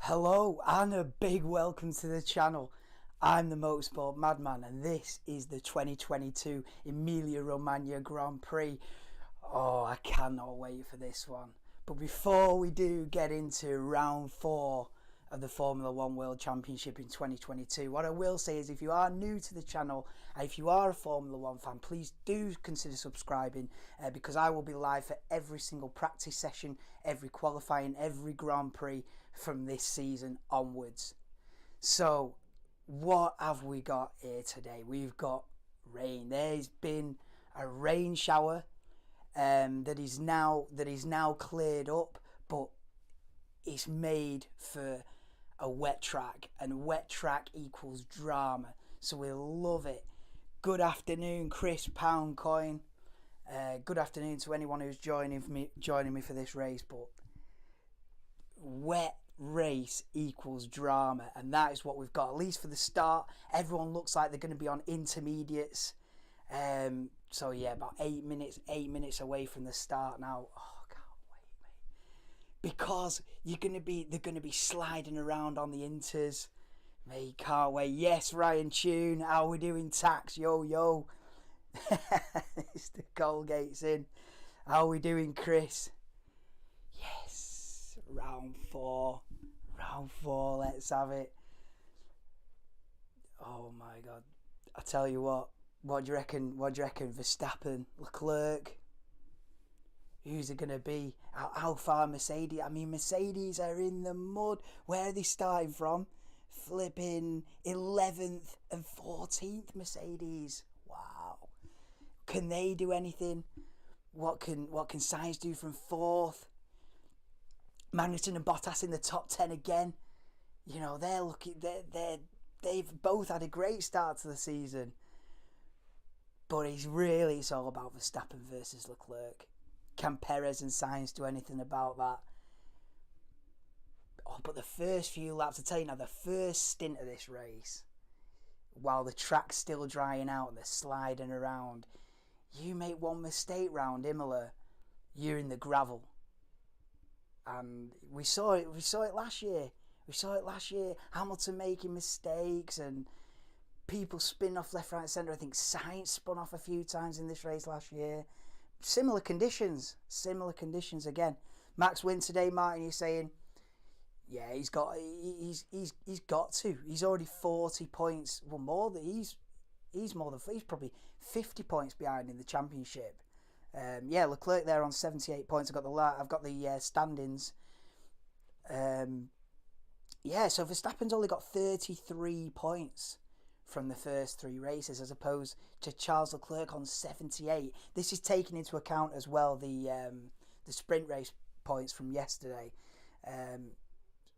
Hello and a big welcome to the channel. I'm the Motorsport Madman and this is the 2022 Emilia Romagna Grand Prix. Oh, I cannot wait for this one. But before we do get into round 4 of the Formula 1 World Championship in 2022, what I will say is if you are new to the channel and if you are a Formula 1 fan, please do consider subscribing because I will be live for every single practice session, every qualifying, every Grand Prix from this season onwards. So what have we got here today? We've got rain. There's been a rain shower that is now cleared up, but it's made for a wet track, and wet track equals drama, so we love it. Good afternoon, Chris Poundcoin. Good afternoon to anyone who's joining me for this race. But wet race equals drama, and that is what we've got, at least for the start. Everyone looks like they're going to be on intermediates. So yeah, about 8 minutes away from the start now. Oh, can't wait, mate, because they're going to be sliding around on the inters, mate. Can't wait. Yes, Ryan Tune, how we doing? Tax, yo. Mr. Colgate's in. How we doing, Chris? Yes, round 4, let's have it. Oh my god, I tell you what do you reckon? Verstappen, Leclerc? Who's it going to be? How far Mercedes? I mean, Mercedes are in the mud. Where are they starting from? Flipping 11th and 14th Mercedes. Wow. Can they do anything? What can Sainz do from 4th? Magnussen and Bottas in the top 10 again. You know, they're looking. They've both had a great start to the season. But it's all about Verstappen versus Leclerc. Can Perez and Sainz do anything about that? Oh, but the first few laps, I tell you now, the first stint of this race, while the track's still drying out and they're sliding around, you make one mistake round Imola, you're in the gravel. And we saw it last year. Hamilton making mistakes and people spin off left, right, centre. I think Sainz spun off a few times in this race last year. Similar conditions again. Max win today, Martin. You're saying, yeah, he's got to. He's already 40 points. Well, more than he's probably 50 points behind in the championship. Yeah, Leclerc there on 78 points. I've got the standings. Yeah, so Verstappen's only got 33 points from the first 3 races, as opposed to Charles Leclerc on 78. This is taking into account as well the sprint race points from yesterday.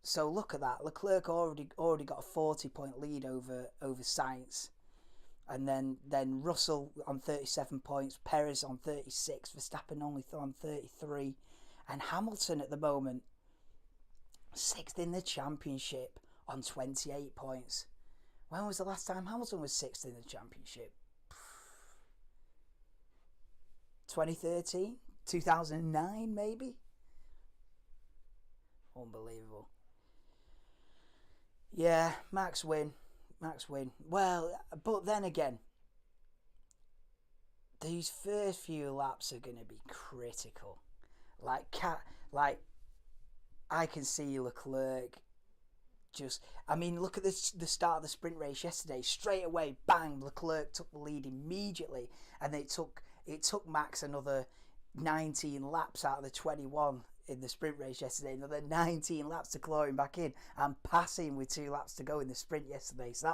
So look at that. Leclerc already got a 40-point lead over Sainz, and then Russell on 37 points, Perez on 36, Verstappen only on 33, and Hamilton at the moment 6th in the championship on 28 points. When was the last time Hamilton was 6th in the championship? 2013? 2009 maybe? Unbelievable. Yeah, Max win. Well, but then again, these first few laps are going to be critical. Like I can see Leclerc look at the start of the sprint race yesterday. Straight away, bang, Leclerc took the lead immediately, and it took Max another 19 laps out of the 21 in the sprint race yesterday. Another 19 laps to claw him back in, and passing with 2 laps to go in the sprint yesterday. So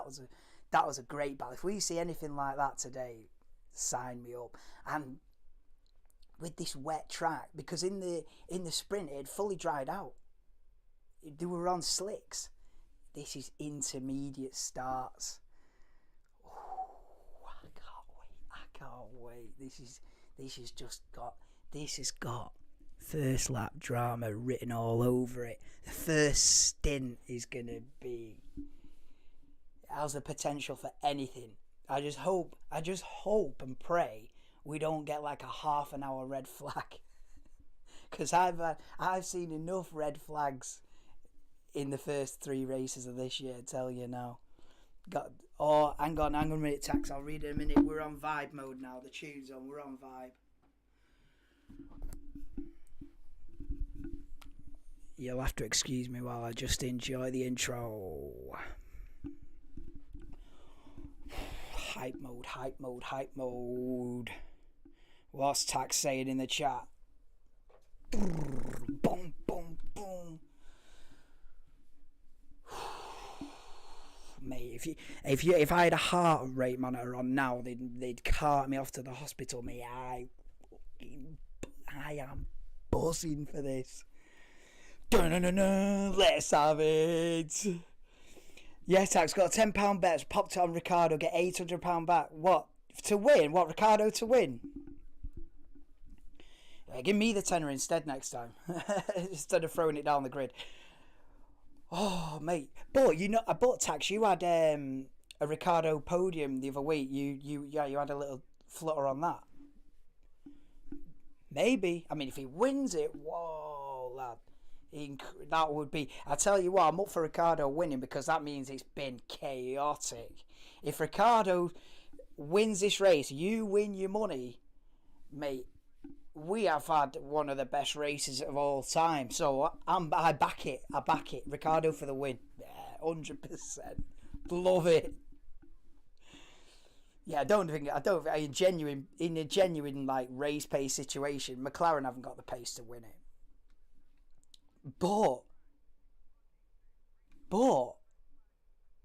that was a great battle. If we see anything like that today, sign me up. And with this wet track, because in the sprint it had fully dried out. They were on slicks. This is intermediate starts. Ooh, I can't wait. This has got first lap drama written all over it. The first stint is gonna be, it has the potential for anything. I just hope and pray we don't get like a half an hour red flag, because I've seen enough red flags in the first 3 races of this year, I tell you now. Hang on a minute, Tax. I'll read it in a minute. We're on vibe mode now. The tune's on. We're on vibe. You'll have to excuse me while I just enjoy the intro. Hype mode, hype mode, hype mode. What's Tax saying in the chat? Boom, boom, boom. Mate, if I had a heart rate monitor on now, they'd cart me off to the hospital. Mate, I am buzzing for this. Let's have it. Yes, Tax got a £10 bet. Popped it on Ricardo. Get £800 back. What to win? What Ricardo to win? Give me the tenner instead next time, instead of throwing it down the grid. Oh, mate. But I bought Tax. You had a Ricardo podium the other week. You had a little flutter on that. Maybe. I mean, if he wins it, whoa, lad. That would be. I tell you what, I'm up for Ricardo winning because that means it's been chaotic. If Ricardo wins this race, you win your money, mate. We have had one of the best races of all time, so I back it. I back it. Ricardo for the win. Yeah, 100%. Love it. Yeah, I don't think in a genuine like race pace situation, McLaren haven't got the pace to win it. But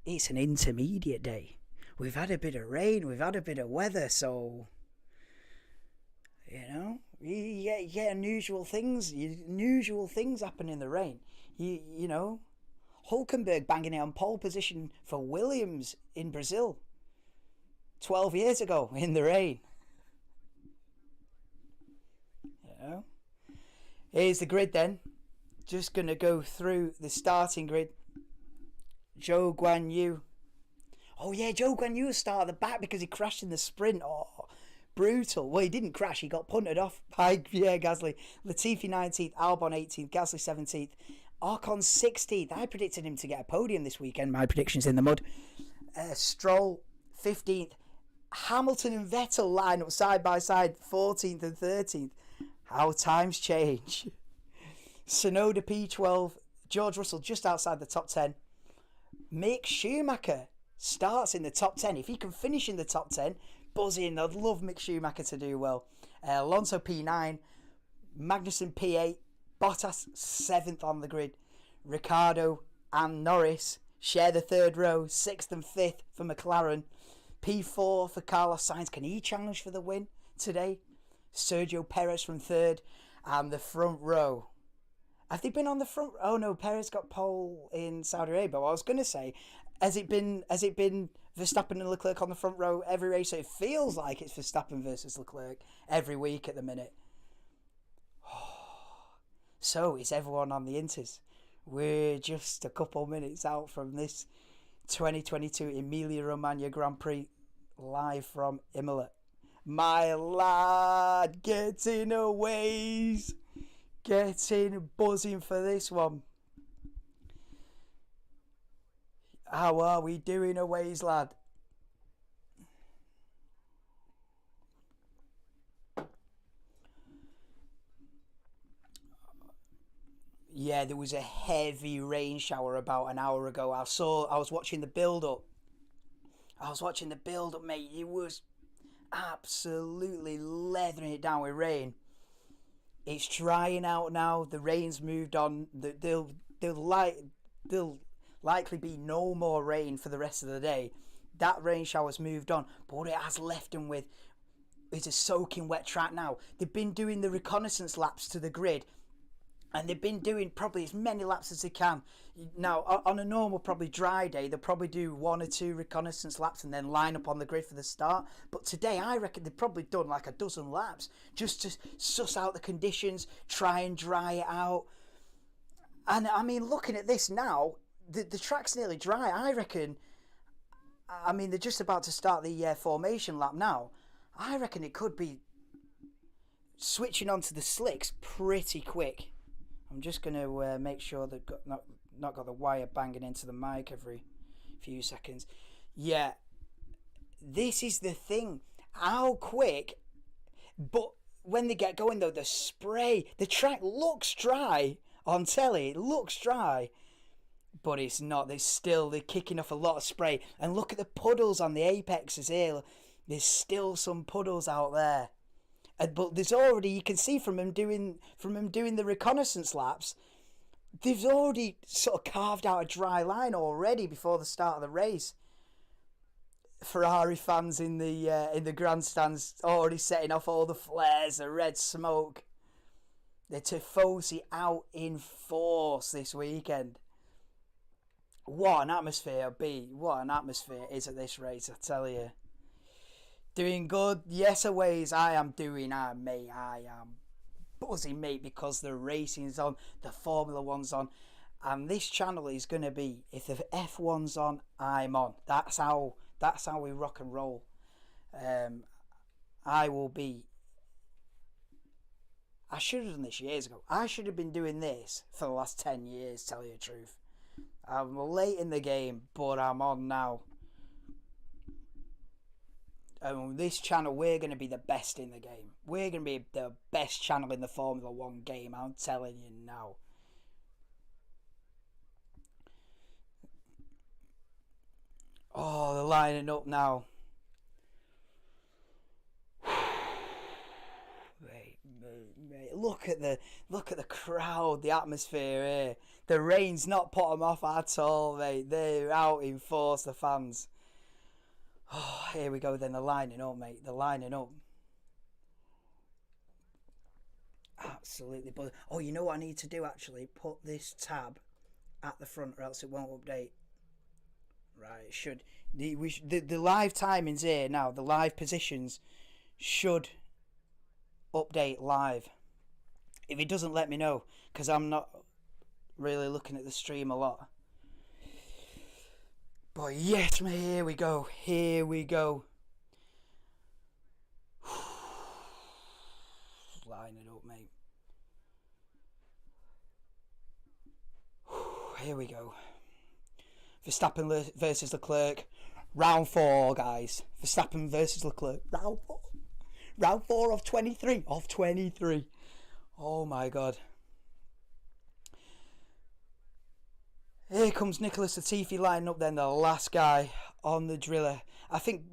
it's an intermediate day. We've had a bit of rain. We've had a bit of weather, so. You get unusual things happen in the rain. You know, Hulkenberg banging it on pole position for Williams in Brazil 12 years ago in the rain. Here's the grid then. Just going to go through the starting grid. Zhou Guanyu. Oh yeah, Zhou Guanyu started at the back because he crashed in the sprint. Oh, brutal. Well, he didn't crash. He got punted off by Gasly. Latifi 19th, Albon 18th, Gasly 17th, Ocon 16th. I predicted him to get a podium this weekend. My prediction's in the mud. Stroll 15th. Hamilton and Vettel line up side by side, 14th and 13th. How times change. Tsunoda P12. George Russell just outside the top 10. Mick Schumacher starts in the top 10. If he can finish in the top 10, buzzing. I'd love Mick Schumacher to do well. Alonso P9, Magnussen P8, Bottas 7th on the grid. Ricardo and Norris share the third row, 6th and 5th for McLaren. P4 for Carlos Sainz. Can he challenge for the win today? Sergio Perez from 3rd. And the front row. Have they been on the front? Oh no, Perez got pole in Saudi Arabia. What I was going to say, has it been Verstappen and Leclerc on the front row every race? So it feels like it's Verstappen versus Leclerc every week at the minute. So is everyone on the Inters. We're just a couple minutes out from this 2022 Emilia Romagna Grand Prix live from Imola. My lad, getting a ways. Getting buzzing for this one. How are we doing a ways, lad? Yeah, there was a heavy rain shower about an hour ago. I was watching the build-up. Mate. It was absolutely leathering it down with rain. It's drying out now. The rain's moved on. There'll likely be no more rain for the rest of the day. That rain shower's moved on, but what it has left them with is a soaking wet track now. They've been doing the reconnaissance laps to the grid, and they've been doing probably as many laps as they can. Now, on a normal, probably dry day, they'll probably do 1 or 2 reconnaissance laps and then line up on the grid for the start. But today, I reckon they've probably done like a dozen laps just to suss out the conditions, try and dry it out. And I mean, looking at this now, the track's nearly dry. I reckon, I mean, they're just about to start the formation lap now. I reckon it could be switching onto the slicks pretty quick. I'm just going to make sure that not got the wire banging into the mic every few seconds. Yeah, this is the thing. How quick, but when they get going though, the spray, the track looks dry on telly. It looks dry, but it's not. They're kicking off a lot of spray. And look at the puddles on the apexes here. There's still some puddles out there. But there's already, you can see from them doing the reconnaissance laps, they've already sort of carved out a dry line already before the start of the race. Ferrari fans in the grandstands already setting off all the flares, the red smoke. The Tifosi out in force this weekend. What an atmosphere, what an atmosphere is at this race, I tell you. Doing good, yes, always. I am buzzing, mate, because the racing's on, the Formula One's on, and this channel is going to be, if the F1's on, I'm on. That's how we rock and roll. I should have done this years ago. I should have been doing this for the last 10 years, tell you the truth. I'm late in the game, but I'm on now. On this channel, we're going to be the best in the game. We're going to be the best channel in the Formula 1 game, I'm telling you now. Oh, they're lining up now. Mate, look at the crowd, the atmosphere here. The rain's not put them off at all, mate. They're out in force, the fans. Oh, here we go then. They're lining up, mate. They're lining up. Absolutely. But oh, you know what I need to do actually? Put this tab at the front, or else it won't update. Right, it should. The live timings here now. The live positions should update live. If it doesn't, let me know, because I'm not really looking at the stream a lot. But yes, mate, here we go. Here we go. Line it up, mate. Here we go. Verstappen versus Leclerc. Round 4, guys. Verstappen versus Leclerc. Round 4. Round 4 of 23. Of 23. Oh my God. Here comes Nicholas Latifi lining up then, the last guy on the driller. I think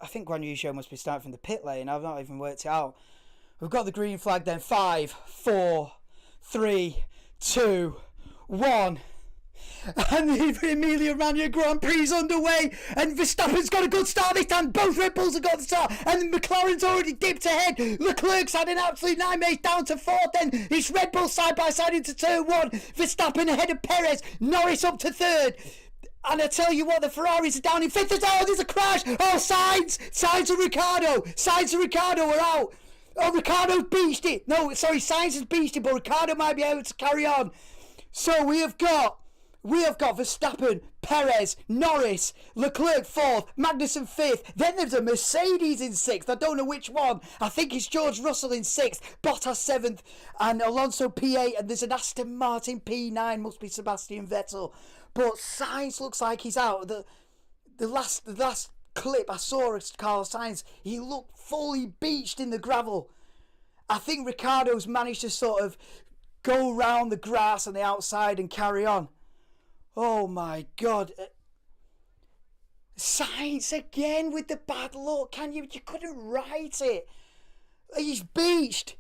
Guan Yu Zhou must be starting from the pit lane. I've not even worked it out. We've got the green flag then. 5, 4, 3, 2, 1. And the Emilia Romagna Grand Prix is underway, and Verstappen's got a good start this time. Both Red Bulls have got the start, and McLaren's already dipped ahead. Leclerc's had an absolute nightmare, down to 4th. Then it's Red Bull side by side into turn 1. Verstappen ahead of Perez. Norris up to 3rd. And I tell you what, the Ferraris are down in 5th. Oh, there's a crash. Oh, Sainz and Ricciardo. Sainz and Ricciardo are out. Oh, Ricciardo's beached it. No, sorry, Sainz has beached it, but Ricciardo might be able to carry on. So we have got Verstappen, Perez, Norris, Leclerc 4th, Magnussen 5th. Then there's a Mercedes in 6th. I don't know which one. I think it's George Russell in 6th, Bottas 7th, and Alonso P8. And there's an Aston Martin P9. Must be Sebastian Vettel. But Sainz looks like he's out. The last clip I saw of Carlos Sainz, he looked fully beached in the gravel. I think Ricciardo's managed to sort of go round the grass on the outside and carry on. Oh my God. Sainz again with the bad luck. You couldn't write it. He's beached.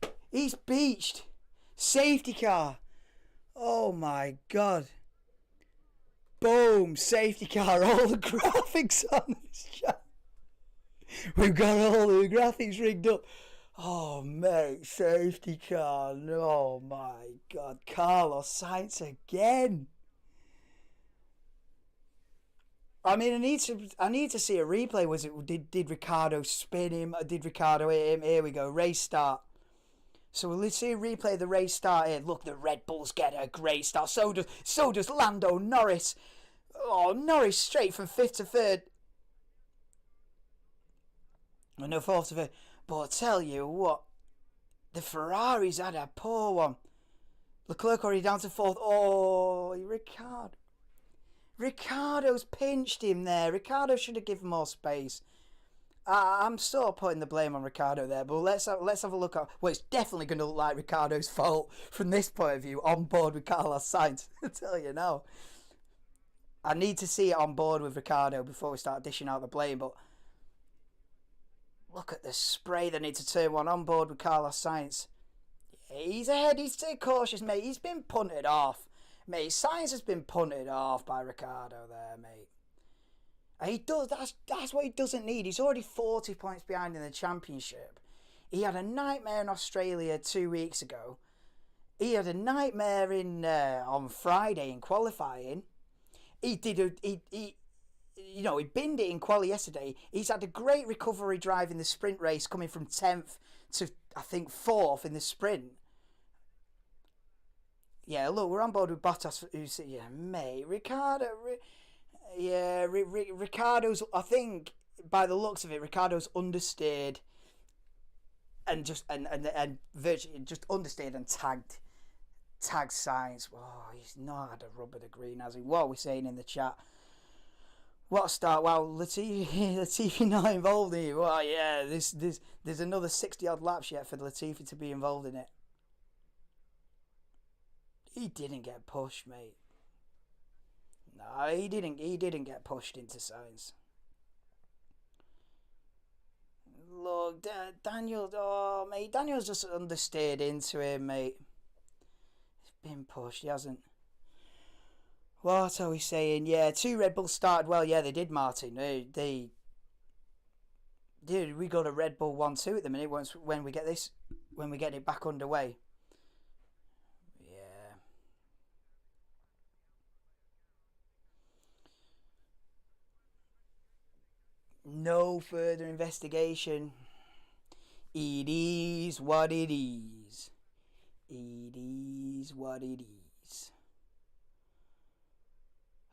Safety car. Oh my God. Boom. Safety car. All the graphics on this chat. We've got all the graphics rigged up. Oh mate, safety car. Oh my God. Carlos Sainz again. I mean, I need to see a replay. Did Ricciardo spin him? Did Ricciardo hit him? Here we go. Race start. So let's see a replay of the race start here. Look, the Red Bulls get a great start. So does Lando Norris. Oh, Norris straight from 5th to 3rd. Oh, no, 4th to 5th. But I tell you what, the Ferraris had a poor one. Leclerc already down to fourth. Oh, Ricardo's pinched him there. Ricardo should have given more space. I'm sort of putting the blame on Ricardo there, but let's have a look at. Well, it's definitely going to look like Ricardo's fault from this point of view. On board with Carlos Sainz, I tell you now. I need to see it on board with Ricardo before we start dishing out the blame. But look at the spray they need to turn one on board with Carlos Sainz. He's ahead. He's too cautious, mate. He's been punted off, mate. Sainz has been punted off by Ricardo there, mate. And he does. That's what he doesn't need. He's already 40 points behind in the championship. He had a nightmare in Australia 2 weeks ago. He had a nightmare in on Friday in qualifying. He did. He binned it in quali yesterday. He's had a great recovery drive in the sprint race, coming from 10th to I think 4th in the sprint. Yeah, look, we're on board with Bottas. Who's mate, Ricardo. Ricardo's. I think by the looks of it, Ricardo's understeered and virtually just understeered and tagged Sainz. Oh, he's not had a rub of the green, has he? What are we saying in the chat? What a start! Wow, Latifi not involved in it. Well, yeah, there's another 60 odd laps yet for Latifi to be involved in it. He didn't get pushed, mate. No, he didn't. He didn't get pushed into Sainz. Look, Daniel. Oh, mate, Daniel's just understeered into him, mate. He's been pushed. He hasn't. What are we saying? Yeah, 2 Red Bulls started well. Yeah, they did, Martin. They did. We got a Red Bull 1-2 at the minute. When we get it back underway. Yeah. No further investigation. It is what it is. It is what it is.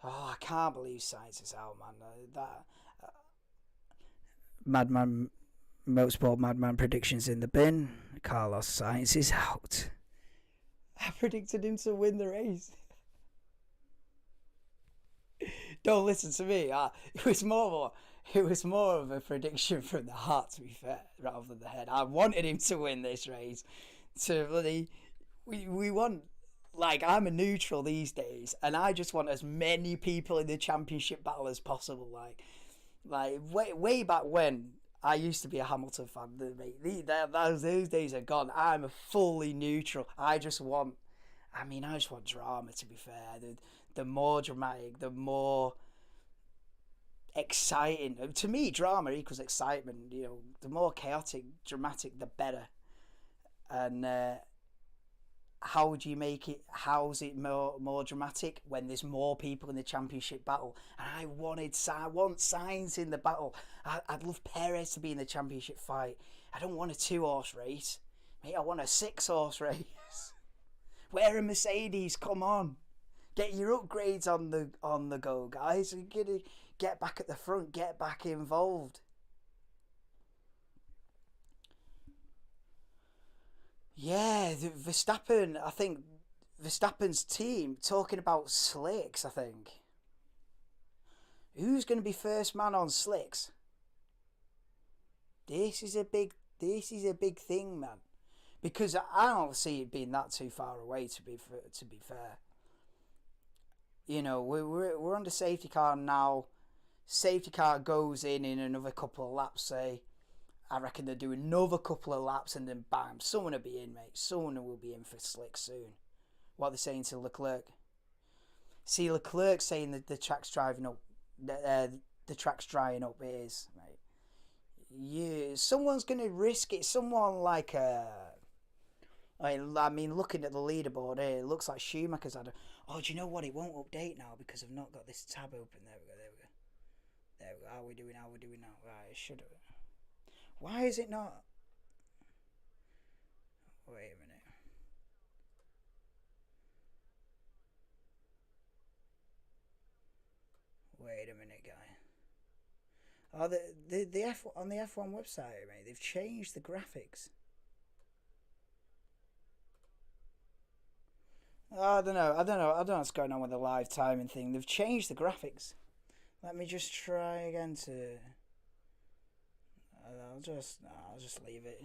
Oh, I can't believe Sainz is out, man. That Madman Motorsport Madman predictions in the bin. Carlos Sainz is out. I predicted him to win the race. Don't listen to me. It was more of a prediction from the heart, to be fair, rather than the head. I wanted him to win this race. To bloody, we want. Like, I'm a neutral these days, and I just want as many people in the championship battle as possible. Like way back when I used to be a Hamilton fan, mate. Those days are gone. I'm a fully neutral. I just want drama. To be fair, the more dramatic, the more exciting. To me, drama equals excitement. The more chaotic, dramatic, the better. And how would you make it? How's it more dramatic when there's more people in the championship battle? And I want Sainz in the battle. I'd love Perez to be in the championship fight. I don't want a 2-horse race, mate. I want a 6-horse race. Where a Mercedes? Come on, get your upgrades on the go, guys. You get back at the front, get back involved. Yeah, Verstappen. I think Verstappen's team talking about slicks. I think who's going to be first man on slicks? This is a big thing, man. Because I don't see it being that too far away. To be fair, we're on the safety car now. Safety car goes in another couple of laps, say. I reckon they'll do another couple of laps and then bam, someone will be in, mate. Someone will be in for slick soon. What are they saying to Leclerc? See, Leclerc saying that the track's driving up. The track's drying up. It is, mate. Yeah, someone's going to risk it. Someone like I mean, looking at the leaderboard here, it looks like Schumacher's had a. Oh, do you know what? It won't update now because I've not got this tab open. There we go. How are we doing now? Right, it should have. Why is it not? Wait a minute. Wait a minute, guy. Oh, the F on the F1 website, mate. They've changed the graphics. I don't know. I don't know. I don't know what's going on with the live timing thing. They've changed the graphics. Let me just try again to. I'll just leave it.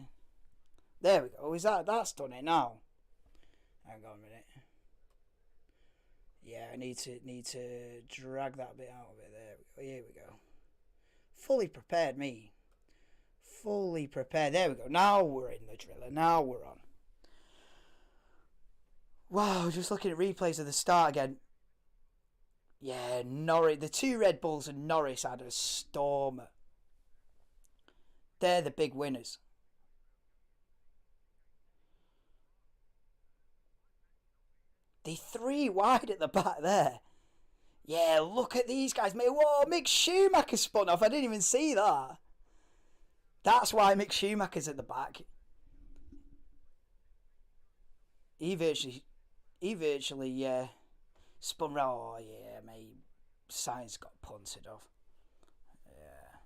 There we go. Is that's done it now? Hang on a minute. Yeah, I need to drag that bit out of it. There we go. Here we go. Fully prepared, me. Fully prepared. There we go. Now we're in the driller. Now we're on. Wow, just looking at replays of the start again. Yeah, Norris. The two Red Bulls and Norris had a stormer. They're the big winners. The three wide at the back there. Yeah, look at these guys, mate. Whoa, Mick Schumacher spun off. I didn't even see that. That's why Mick Schumacher's at the back. He virtually, yeah, spun round. Oh, yeah, mate. Sainz got punted off. Yeah.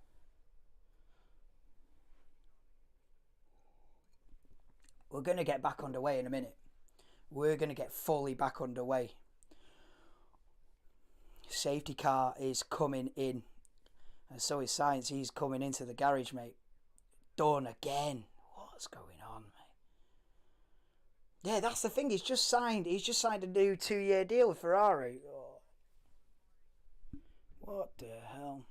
We're going to get back underway in a minute. We're going to get fully back underway. Safety car is coming in. And so is Sainz. He's coming into the garage, mate. Done again. What's going on, mate? Yeah, that's the thing. He's just signed a new 2-year deal with Ferrari. Oh. What the hell?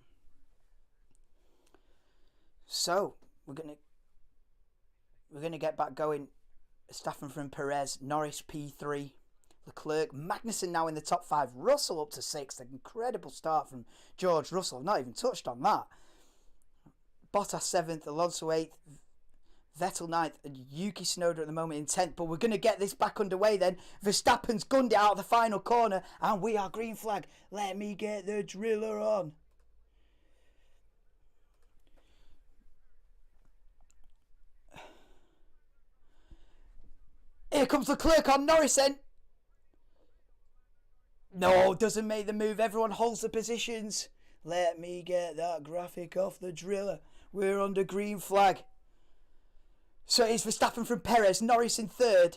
So we're gonna get back going. Verstappen from Perez, Norris P3, Leclerc, Magnussen now in the top 5, Russell up to 6th. An incredible start from George Russell. I've not even touched on that. Bottas 7th, Alonso 8th, Vettel 9th, and Yuki Tsunoda at the moment in 10th. But we're going to get this back underway then. Verstappen's gunned it out of the final corner, and we are green flag. Let me get the driller on. Here comes Leclerc on Norris then. No, doesn't make the move. Everyone holds the positions. Let me get that graphic off the driller. We're under green flag. So it's Verstappen from Perez, Norris in 3rd.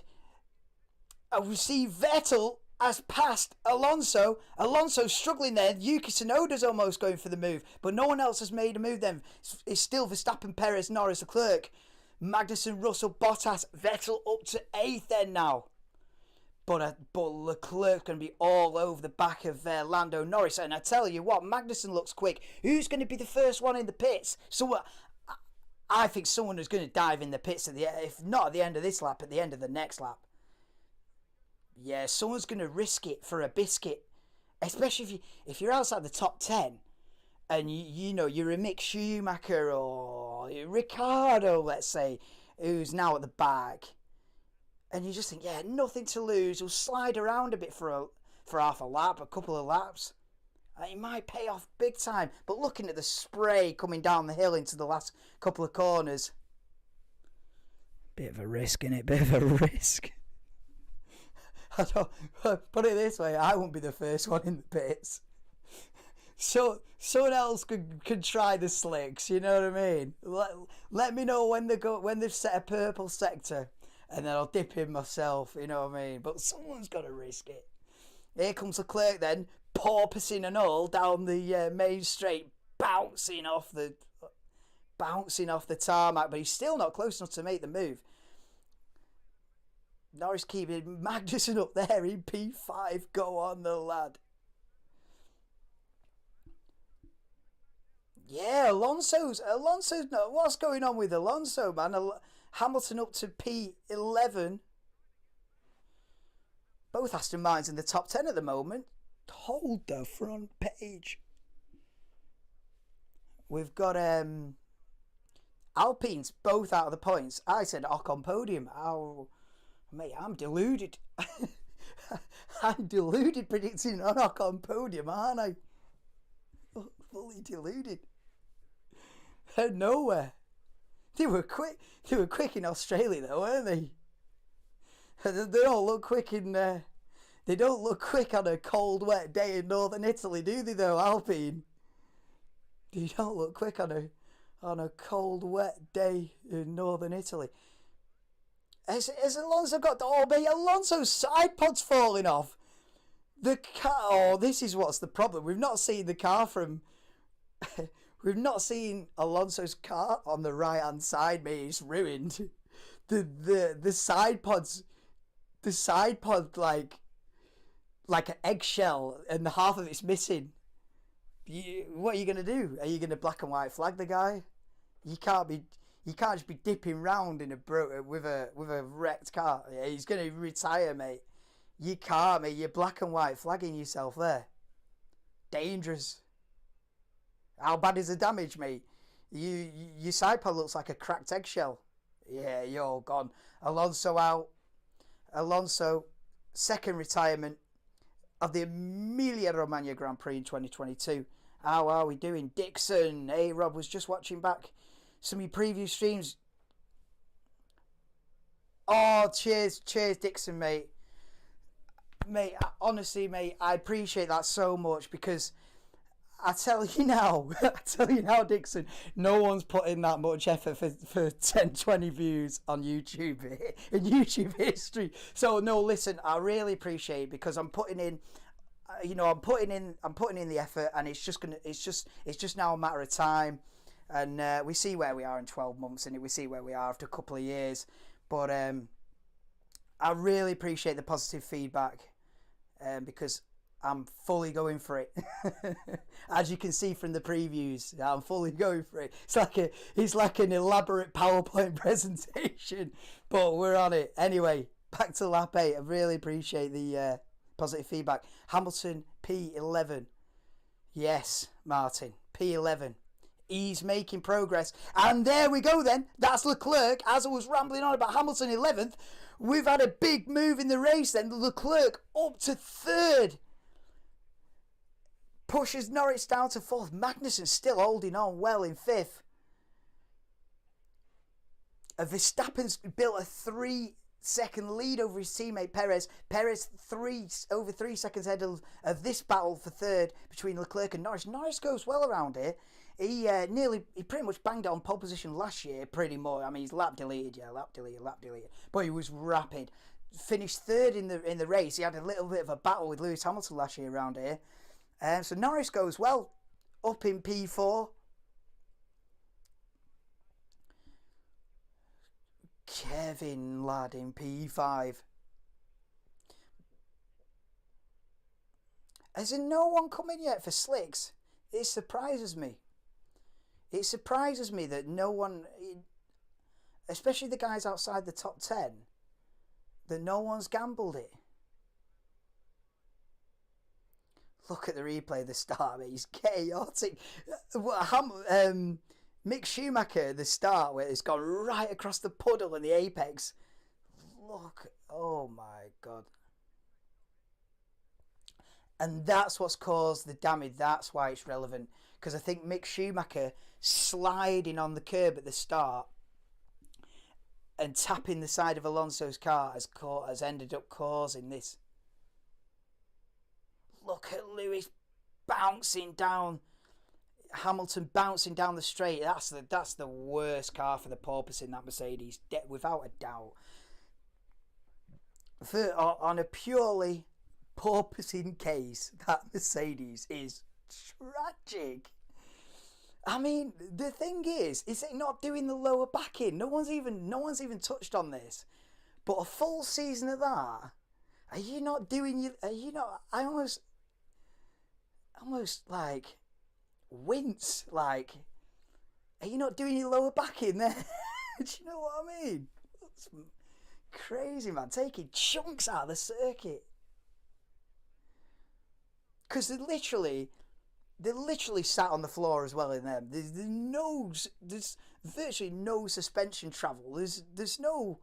We see Vettel has passed Alonso. Alonso's struggling there. Yuki Tsunoda's almost going for the move, but no one else has made a move then. It's still Verstappen, Perez, Norris, Leclerc. Magnussen, Russell, Bottas, Vettel up to 8th then now. But Leclerc's going to be all over the back of Lando Norris. And I tell you what, Magnussen looks quick. Who's going to be the first one in the pits? So I think someone is going to dive in the pits, if not at the end of this lap, at the end of the next lap. Yeah, someone's going to risk it for a biscuit. Especially if you're outside the top 10 and you're a Mick Schumacher or Ricciardo, let's say, who's now at the back. And you just think, yeah, nothing to lose. He'll slide around a bit for half a lap, a couple of laps. It might pay off big time. But looking at the spray coming down the hill into the last couple of corners. Bit of a risk, innit? Bit of a risk. I don't, put it this way, I won't be the first one in the pits. So someone else could try the slicks, you know what I mean? Let me know when they've set a purple sector. And then I'll dip in myself, you know what I mean? But someone's got to risk it. Here comes Leclerc then, porpoising and all down the main straight, bouncing off the tarmac, but he's still not close enough to make the move. Norris keeping Magnussen up there in P5. Go on, the lad. Yeah, Alonso's what's going on with Alonso, man? Hamilton up to P11. Both Aston Martins in the top 10 at the moment. Hold the front page. We've got Alpines both out of the points. I said Ocon podium. Oh, mate, I'm deluded. I'm deluded predicting an Ocon podium, aren't I? Fully deluded. Nowhere. They were quick. They were quick in Australia, though, weren't they? They don't look quick in. They don't look quick on a cold, wet day in northern Italy, do they? Though Alpine. They don't look quick on a cold, wet day in northern Italy. Has Alonso got the... Oh, mate, Alonso's side pod's falling off. The car... Oh, this is what's the problem. We've not seen the car from... We've not seen Alonso's car on the right-hand side, mate. It's ruined. The side pod's... The side pod, like an eggshell, and half of it's missing. What are you going to do? Are you going to black and white flag the guy? You can't just be dipping round in with a wrecked car. Yeah, he's going to retire, mate. You can't, mate. You're black and white flagging yourself there. Dangerous. How bad is the damage, mate? Your side pod looks like a cracked eggshell. Yeah, you're all gone. Alonso out. Alonso, second retirement of the Emilia Romagna Grand Prix in 2022. How are we doing? Dixon. Hey, Rob, was just watching back some of your previous streams. Oh, cheers, Dixon, mate. Mate, honestly, mate, I appreciate that so much, because I tell you now, Dixon, no one's put in that much effort for 10, 20 views on YouTube in YouTube history. So no, listen, I really appreciate it, because I'm putting in, I'm putting in the effort, and it's just now a matter of time, and we see where we are in 12 months, and we see where we are after a couple of years. But I really appreciate the positive feedback, because I'm fully going for it. As you can see from the previews, I'm fully going for it. It's like an elaborate PowerPoint presentation, but we're on it. Anyway, back to lap 8. I really appreciate the positive feedback. Hamilton, P11. Yes, Martin, P11. He's making progress. And there we go then. That's Leclerc. As I was rambling on about Hamilton 11th, we've had a big move in the race then. Leclerc up to 3rd. Pushes Norris down to 4th. Magnussen still holding on well in 5th. Verstappen's built a 3-second lead over his teammate Perez. Perez over 3 seconds ahead of this battle for 3rd between Leclerc and Norris. Norris goes well around here. He pretty much banged it on pole position last year, pretty much. I mean, he's lap deleted. But he was rapid. Finished 3rd in the race. He had a little bit of a battle with Lewis Hamilton last year around here. So Norris goes well, up in P4. Kevin, lad, in P5. Has no one come in yet for slicks? It surprises me. It surprises me that no one, especially the guys outside the top 10, that no one's gambled it. Look at the replay of the start, mate. He's chaotic. Mick Schumacher at the start, where it's gone right across the puddle and the apex. Look, oh my God. And that's what's caused the damage. That's why it's relevant. Because I think Mick Schumacher sliding on the curb at the start and tapping the side of Alonso's car has ended up causing this. Look at Lewis bouncing down. Hamilton bouncing down the straight. That's the worst car for the porpoise in that Mercedes, without a doubt. On a purely porpoising case, that Mercedes is tragic. I mean, the thing is it not doing the lower back in? No one's even touched on this. But a full season of that, are you not doing? Are you not? I almost like wince. Like, are you not doing your lower back in there? Do you know what I mean? It's crazy, man. Taking chunks out of the circuit. Because they literally sat on the floor as well in them. There's virtually no suspension travel. There's no,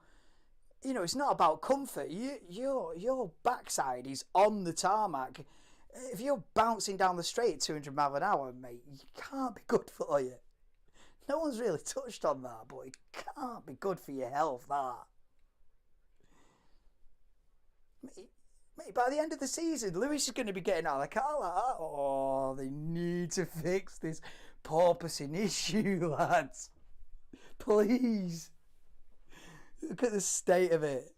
it's not about comfort. Your backside is on the tarmac. If you're bouncing down the straight at 200 miles an hour, mate, you can't be good for you. No one's really touched on that, but it can't be good for your health, that. Mate, by the end of the season, Lewis is going to be getting out of the car like that. Oh, they need to fix this porpoising issue, lads. Please. Look at the state of it.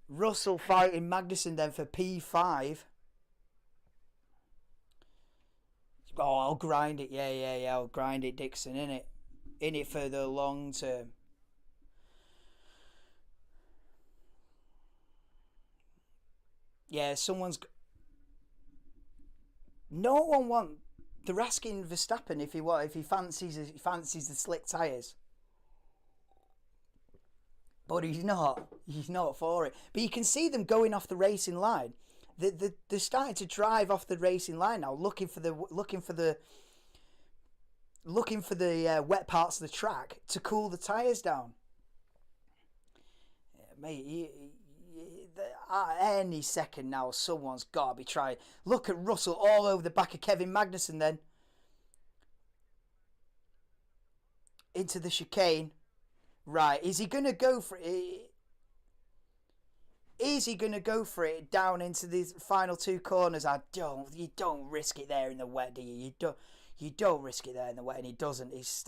Russell fighting Magnussen then for P5. Oh, I'll grind it. Yeah. I'll grind it, Dixon, in it. In it for the long term. Yeah, someone's... No one wants... They're asking Verstappen if he fancies the slick tyres. But he's not. He's not for it. But you can see them going off the racing line. They're starting to drive off the racing line now, looking for the wet parts of the track to cool the tyres down. Mate, any second now, someone's got to be trying. Look at Russell all over the back of Kevin Magnussen then. Into the chicane. Right, is he going to go for it? Is he going to go for it down into these final two corners? You don't risk it there in the wet, do you? You don't risk it there in the wet, and he doesn't. He's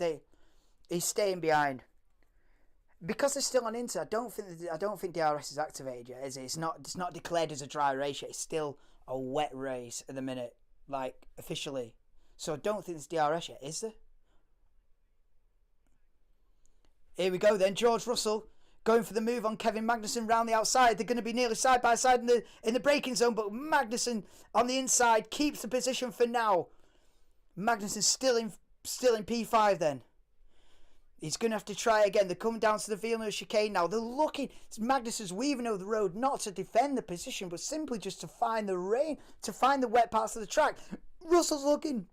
staying behind. Because they're still on Inter, I don't think DRS is activated yet, is it? It's not declared as a dry race yet. It's still a wet race at the minute, like officially. So I don't think there's DRS yet, is there? Here we go then, George Russell going for the move on Kevin Magnussen round the outside. They're going to be nearly side by side in the braking zone, but Magnussen on the inside keeps the position for now. Magnussen still in P5 then. He's going to have to try again. They're coming down to the Villeneuve chicane now. They're looking. Magnussen's weaving over the road, not to defend the position, but simply just to find the rain, to find the wet parts of the track. Russell's looking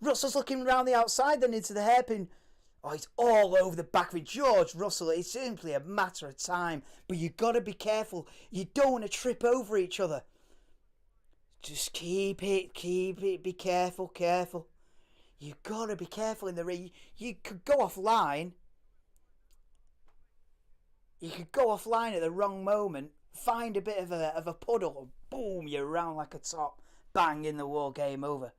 around the outside then into the hairpin. Oh, he's all over the back of George Russell. It's simply a matter of time. But you've got to be careful. You don't want to trip over each other. Just keep it. Be careful. You've got to be careful in the race. You could go offline. You could go offline at the wrong moment. Find a bit of a puddle. Boom, you're around like a top. Bang, in the wall, game over.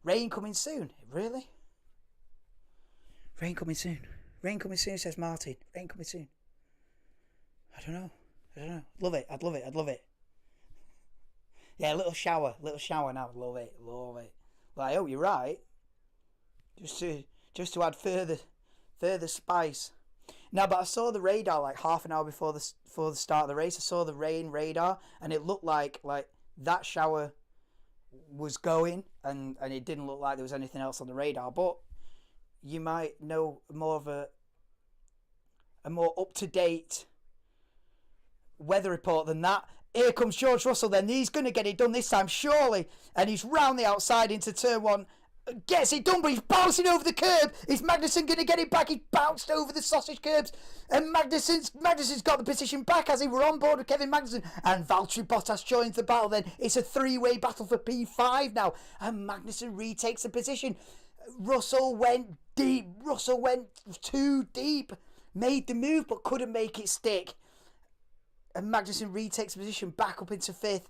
Rain coming soon. Really? Rain coming soon, says Martin. Rain coming soon. I don't know. Love it. I'd love it. Yeah, a little shower now. Love it. Well, I hope you're right. Just to add further spice. Now, but I saw the radar like half an hour before the start of the race. I saw the rain radar, and it looked like that shower was going, and it didn't look like there was anything else on the radar. But you might know more of a more up-to-date weather report than that. Here comes George Russell then. He's going to get it done this time, surely. And he's round the outside into turn one. Gets it done, but he's bouncing over the curb. Is Magnussen going to get it back? He bounced over the sausage curbs. And Magnussen's got the position back as he were on board with Kevin Magnussen. And Valtteri Bottas joins the battle then. It's a three-way battle for P5 now. And Magnussen retakes the position. Russell went deep. Russell went too deep. Made the move, but couldn't make it stick. And Magnussen retakes the position back up into fifth.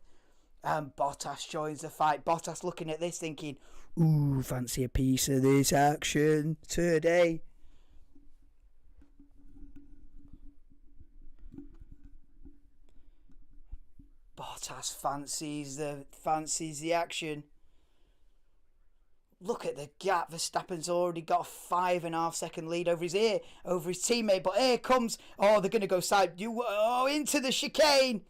And Bottas joins the fight. Bottas looking at this thinking, ooh, fancy a piece of this action today. Bottas fancies the action. Look at the gap. Verstappen's already got a 5.5 second lead over his teammate. But here comes. Oh, they're going to go into the chicane.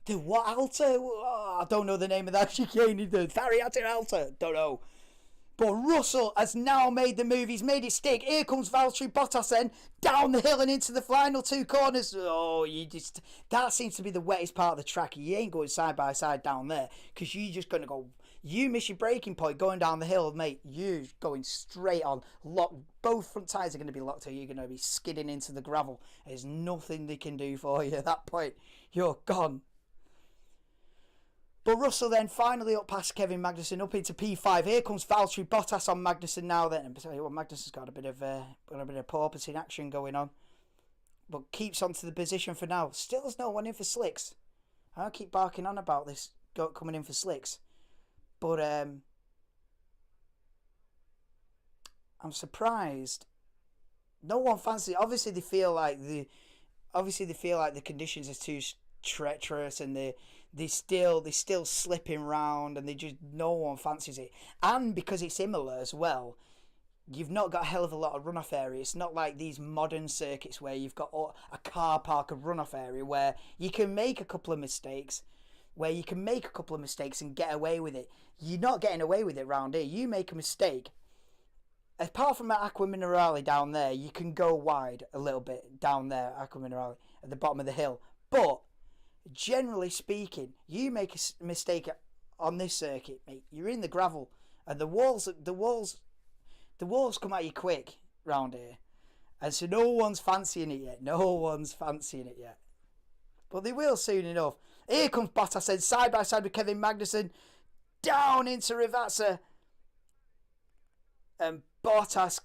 The what Alta? Oh, I don't know the name of that chicane. The Variate Alta. Don't know. But Russell has now made the move. He's made it stick. Here comes Valtteri Bottas then. Down the hill and into the final two corners. Oh, that seems to be the wettest part of the track. You ain't going side by side down there. Because you're just going to go. You miss your braking point going down the hill, mate. You're going straight on. Both front tyres are going to be locked, or you're going to be skidding into the gravel. There's nothing they can do for you at that point. You're gone. But Russell then finally up past Kevin Magnussen, up into P5. Here comes Valtteri Bottas on Magnussen now. Then Magnussen's got a bit of porpoising action going on, but keeps onto the position for now. Still has no one in for slicks. I keep barking on about this coming in for slicks, but I'm surprised No one fancies. Obviously they feel like the conditions are too treacherous, and they still slipping round, and they just no one fancies it. And because it's Imola as well, you've not got a hell of a lot of runoff area. It's not like these modern circuits where you've got a car park of runoff area where you can make a couple of mistakes. And get away with it. You're not getting away with it round here. You make a mistake, apart from at Aqua Minerale down there, you can go wide a little bit down there, Aqua Minerale, at the bottom of the hill. But generally speaking, you make a mistake on this circuit, mate, you're in the gravel, and the walls come at you quick round here, and so no one's fancying it yet. But they will soon enough. Here comes Bottas then, side by side with Kevin Magnussen, down into Rivazza, and Bottas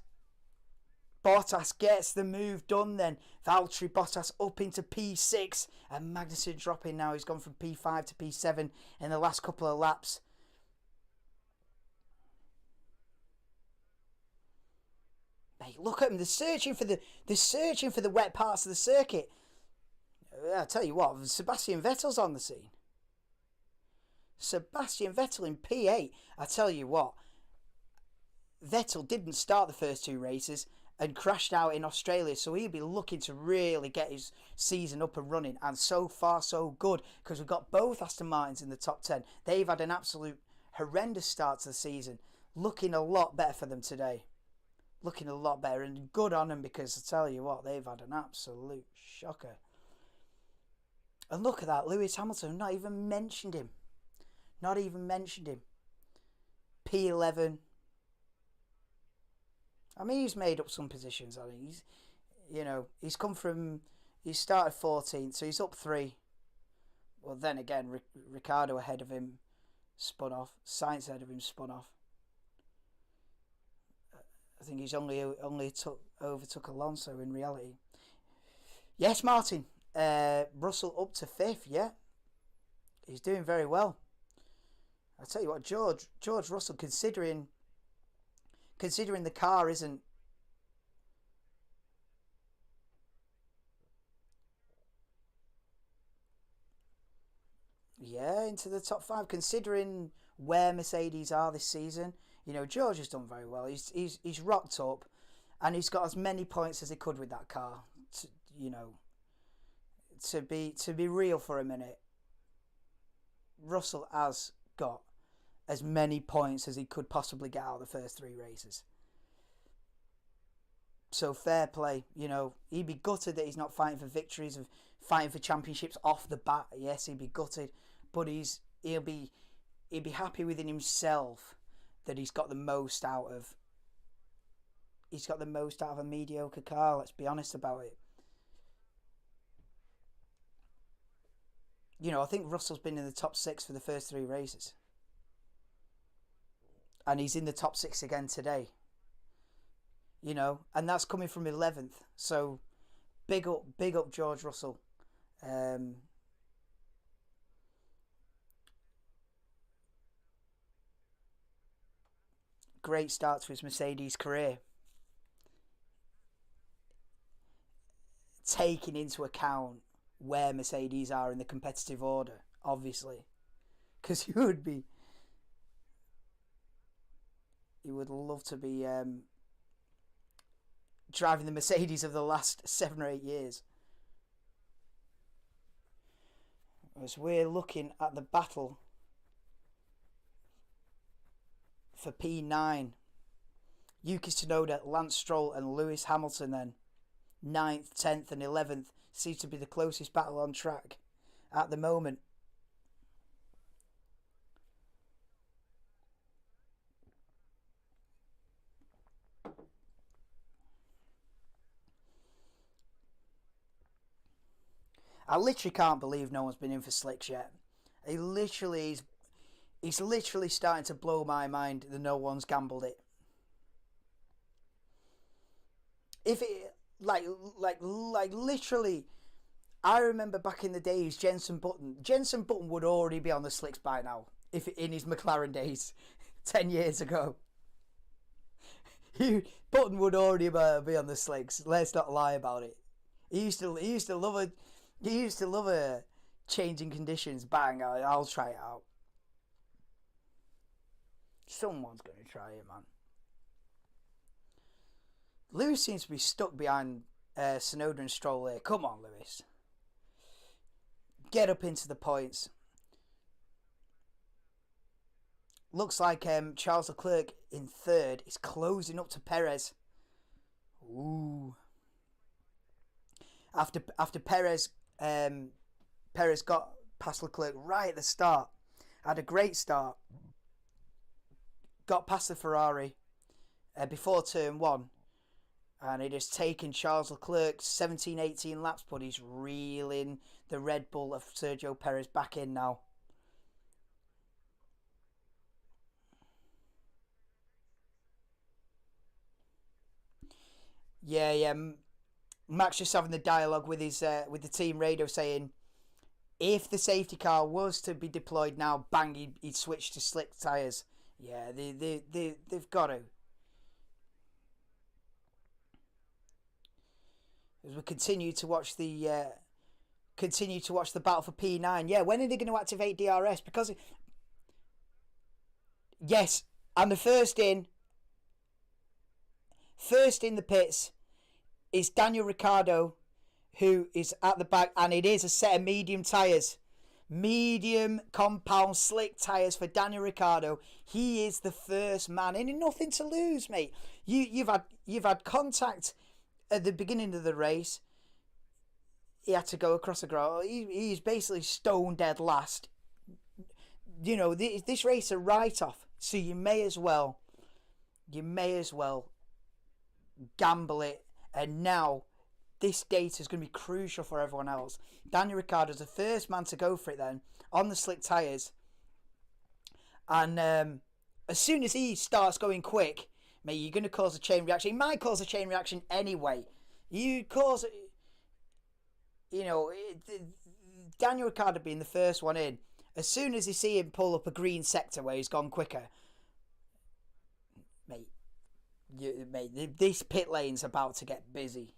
gets the move done then. Valtteri Bottas up into P6, and Magnussen dropping now. He's gone from P5 to P7 in the last couple of laps. Mate, look at them. They're searching for the wet parts of the circuit. I tell you what, Sebastian Vettel's on the scene. Sebastian Vettel in P8. I tell you what, Vettel didn't start the first two races and crashed out in Australia, so he'll be looking to really get his season up and running, and so far so good, because we've got both Aston Martins in the top 10. They've had an absolute horrendous start to the season, looking a lot better for them today. Looking a lot better, and good on them, because I tell you what, they've had an absolute shocker. And look at that, Lewis Hamilton, not even mentioned him. P11. I mean, he's made up some positions. I think he started 14th, so he's up 3. Well, then again, Ricciardo ahead of him spun off. Sainz ahead of him spun off. I think he's only overtook Alonso in reality. Yes, Martin. Russell up to 5th. Yeah, he's doing very well. I tell you what, George Russell, considering the car isn't into the top 5, considering where Mercedes are this season. George has done very well. He's rocked up, and he's got as many points as he could with that car. To be real for a minute, Russell has got as many points as he could possibly get out of the first 3 races. So fair play. He'd be gutted that he's not fighting for victories, of fighting for championships off the bat. Yes, he'd be gutted, but he'll be happy within himself that he's got the most out of a mediocre car. Let's be honest about it. I think Russell's been in the top 6 for the first 3 races, and he's in the top 6 again today. And that's coming from 11th. So big up George Russell. Great start to his Mercedes career, taking into account where Mercedes are in the competitive order, obviously, because you would love to be driving the Mercedes of the last 7 or 8 years. As we're looking at the battle for P9, Yuki Tsunoda, Lance Stroll and Lewis Hamilton then 9th, 10th and 11th seems to be the closest battle on track at the moment. I literally can't believe no one's been in for slicks yet. He's literally starting to blow my mind that no one's gambled it. If it like literally, I remember back in the days, Jenson Button would already be on the slicks by now. If in his McLaren days, 10 years ago, Button would already be on the slicks. Let's not lie about it. He used to love a changing conditions. Bang! I'll try it out. Someone's going to try it, man. Lewis seems to be stuck behind Tsunoda and Stroll here. Come on, Lewis. Get up into the points. Looks like Charles Leclerc in third is closing up to Perez. Ooh. After Perez got past Leclerc right at the start. Had a great start. Got past the Ferrari before turn 1. And it has taken Charles Leclerc 17-18 laps, but he's reeling the Red Bull of Sergio Perez back in now. Yeah. Max just having the dialogue with his with the team radio saying, if the safety car was to be deployed now, bang, he'd switch to slick tyres. Yeah, they've got to. As we continue to watch the battle for P9. Yeah, when are they going to activate DRS? Because yes, and the first in the pits is Daniel Ricciardo, who is at the back, and it is a set of medium tyres. Medium compound slick tyres for Daniel Ricciardo. He is the first man in, and nothing to lose, mate. You've had contact at the beginning of the race. He had to go across the ground. He's basically stone dead last. You know, this race is a write-off, so you may as well gamble it. And now this data is going to be crucial for everyone else. Daniel Ricciardo's the first man to go for it then on the slick tyres. And as soon as he starts going quick, mate, you're going to cause a chain reaction. He might cause a chain reaction anyway. Daniel Ricciardo being the first one in, as soon as you see him pull up a green sector where he's gone quicker, mate, this pit lane's about to get busy.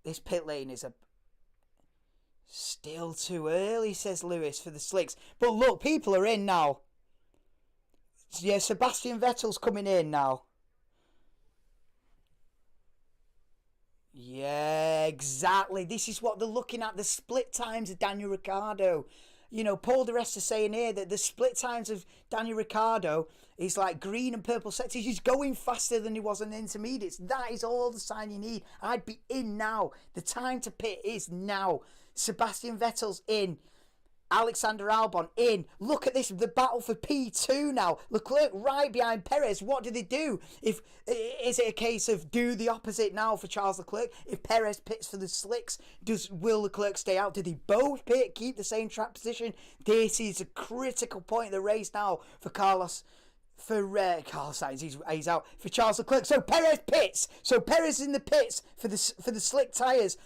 This pit lane is still too early, says Lewis, for the slicks. But look, people are in now. Yeah, Sebastian Vettel's coming in now. Yeah, exactly. This is what they're looking at. The split times of Daniel Ricciardo. You know, Paul Di Resta saying here that the split times of Daniel Ricciardo is like green and purple sectors. He's going faster than he was in the intermediates. That is all the sign you need. I'd be in now. The time to pit is now. Sebastian Vettel's in. Alexander Albon in. Look at this, the battle for P2 now. Leclerc right behind Perez. What do they do? Is it a case of do the opposite now for Charles Leclerc? If Perez pits for the slicks, will Leclerc stay out? Do they both pit, keep the same track position? This is a critical point of the race now for Carlos Sainz. He's out for Charles Leclerc. So Perez pits. So Perez in the pits for the slick tyres.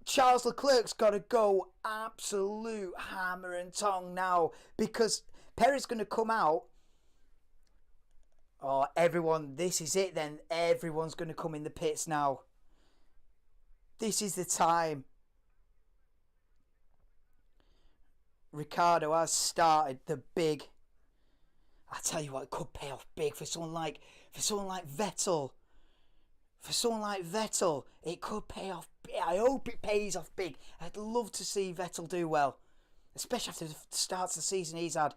Charles Leclerc's got to go absolute hammer and tongue now because Perez going to come out. Oh, everyone, this is it then. Everyone's going to come in the pits now. This is the time. Ricciardo has started the big. I tell you what, it could pay off big for someone like Vettel. For someone like Vettel, it could pay off big. I hope it pays off big. I'd love to see Vettel do well, especially after the starts of the season he's had.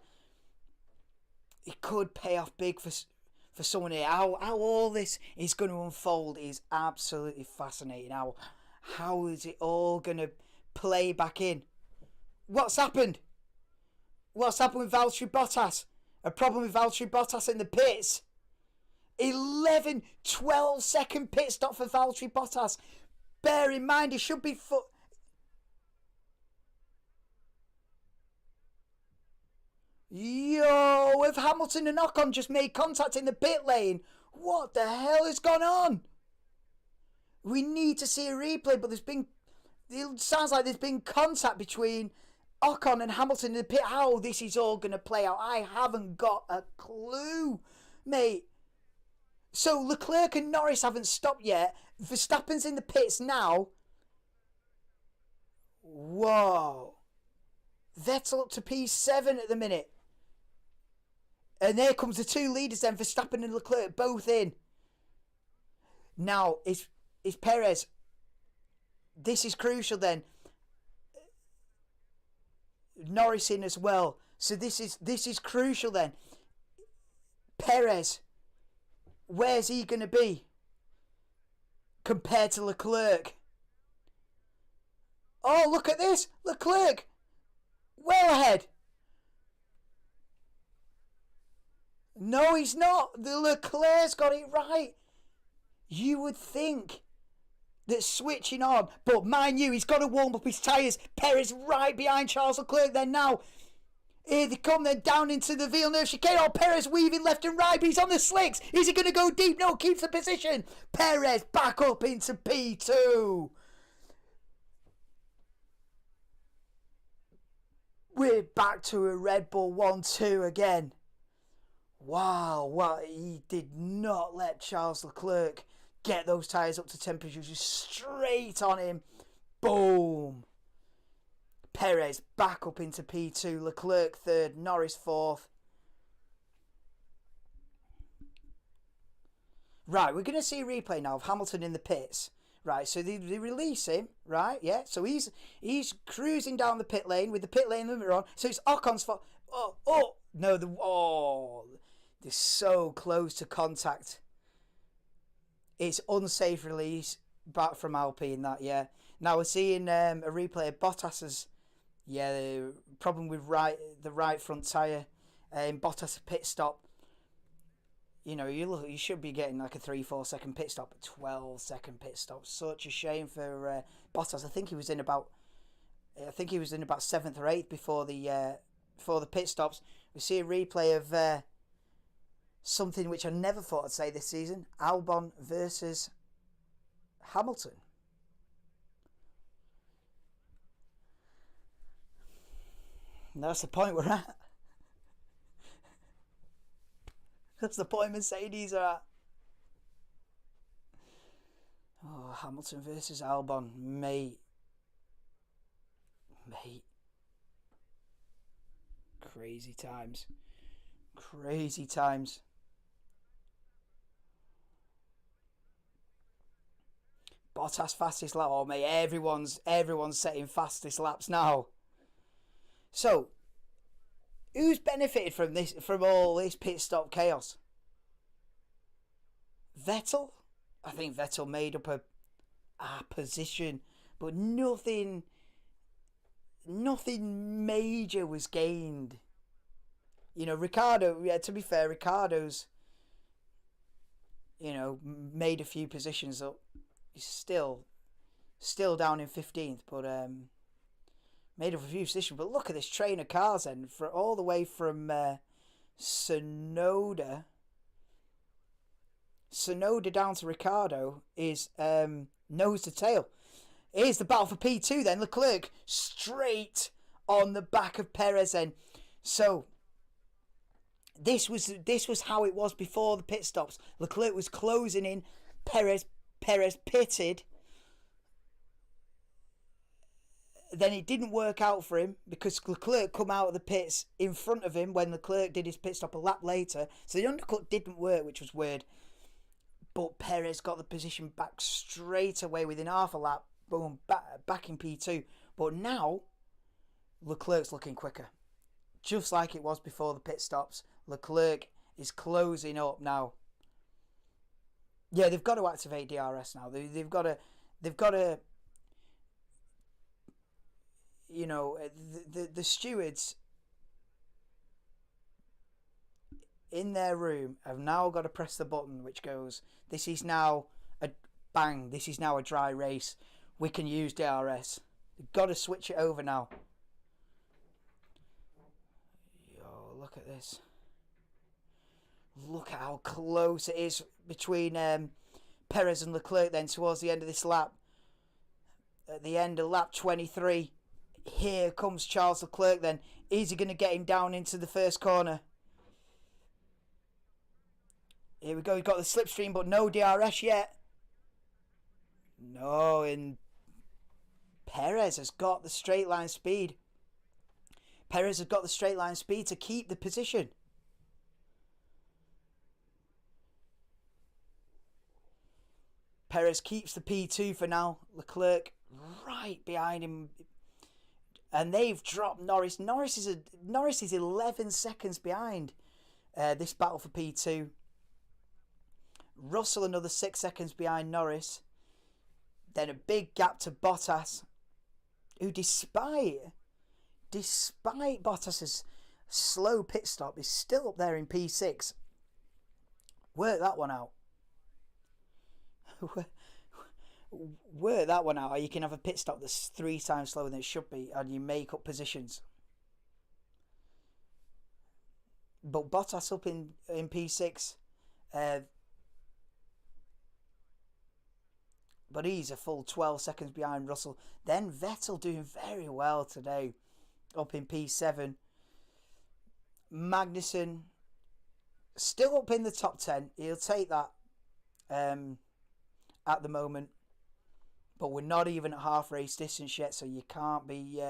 It could pay off big for someone here. How all this is going to unfold is absolutely fascinating. How is it all going to play back in? What's happened? What's happened with Valtteri Bottas? A problem with Valtteri Bottas in the pits? 12 second pit stop for Valtteri Bottas. Bear in mind, he should be Yo, if Hamilton and Ocon just made contact in the pit lane, what the hell has gone on? We need to see a replay, but it sounds like there's been contact between Ocon and Hamilton in the pit. How this is all going to play out, I haven't got a clue, mate. So Leclerc and Norris haven't stopped yet. Verstappen's in the pits now. Whoa. Vettel up to P7 at the minute. And there comes the two leaders then, Verstappen and Leclerc, both in. Now, is Perez. This is crucial then. Norris in as well. So this is crucial then. Perez, where's he going to be compared to Leclerc? Oh, look at this. Leclerc, well ahead. No, he's not. The Leclerc's got it right. You would think that switching on, but mind you, he's got to warm up his tyres. Perez right behind Charles Leclerc then now. Here they come then down into the Villeneuve chicane. Oh, Perez weaving left and right, but he's on the slicks. Is he going to go deep? No, keeps the position. Perez back up into P2. We're back to a Red Bull 1-2 again. Wow, he did not let Charles Leclerc get those tyres up to temperature, just straight on him. Boom. Perez back up into P2. Leclerc third. Norris fourth. Right, we're going to see a replay now of Hamilton in the pits. Right, so they release him, right? Yeah, so he's cruising down the pit lane with the pit lane limiter on. So it's Ocon's fault. No, they're so close to contact. It's unsafe release back from Alpine that, yeah. Now we're seeing a replay of Bottas's, the problem with the right front tyre. Bottas pit stop. You know, you should be getting like a 3-4 second pit stop, a 12-second pit stop. Such a shame for Bottas. I think he was in about 7th or 8th before the pit stops. We see a replay of something which I never thought I'd say this season: Albon versus Hamilton. And that's the point we're at. That's the point Mercedes are at. Oh, Hamilton versus Albon. Mate. Crazy times. Crazy times. Bottas fastest lap. Oh, mate, everyone's setting fastest laps now. So, who's benefited from all this pit stop chaos? Vettel? I think Vettel made up a position, but nothing major was gained. You know, Ricardo, to be fair, Ricardo's, made a few positions up. He's still down in 15th, but made up a few positions. But look at this train of cars then, all the way from Sonoda down to Ricardo is nose to tail. Here's the battle for P2 then. Leclerc straight on the back of Perez then. So this was how it was before the pit stops. Leclerc was closing in. Perez pitted. Then it didn't work out for him because Leclerc come out of the pits in front of him when Leclerc did his pit stop a lap later. So the undercut didn't work, which was weird. But Perez got the position back straight away within half a lap. Boom, back in P2. But now, Leclerc's looking quicker. Just like it was before the pit stops. Leclerc is closing up now. Yeah, they've got to activate DRS now. They've got to. The stewards in their room have now got to press the button which goes, this is now a bang, this is now a dry race, we can use DRS. They've got to switch it over now. Yo, look at this. Look at how close it is between Perez and Leclerc then towards the end of this lap. At the end of lap 23, here comes Charles Leclerc then. Is he going to get him down into the first corner? Here we go. We've got the slipstream, but no DRS yet. No, and Perez has got the straight line speed. Perez has got the straight line speed to keep the position. Perez keeps the P2 for now. Leclerc right behind him. And they've dropped Norris. Norris is 11 seconds behind this battle for P2. Russell another 6 seconds behind Norris. Then a big gap to Bottas, who despite Bottas's slow pit stop is still up there in P6. Work that one out. Work that one out, or you can have a pit stop that's 3 times slower than it should be, and you make up positions. But Bottas up in P6, but he's a full 12 seconds behind Russell. Then Vettel doing very well today, up in P7. Magnussen still up in the top 10. He'll take that at the moment, but we're not even at half race distance yet, so you can't be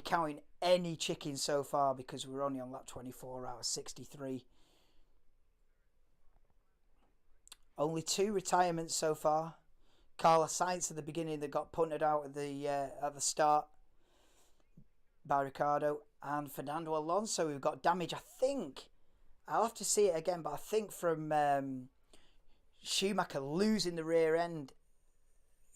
counting any chickens so far, because we're only on lap 24 out of 63. Only 2 retirements so far. Carlos Sainz at the beginning that got punted out at the start by Ricciardo, and Fernando Alonso, who got damage. I think I'll have to see it again, but I think from Schumacher losing the rear end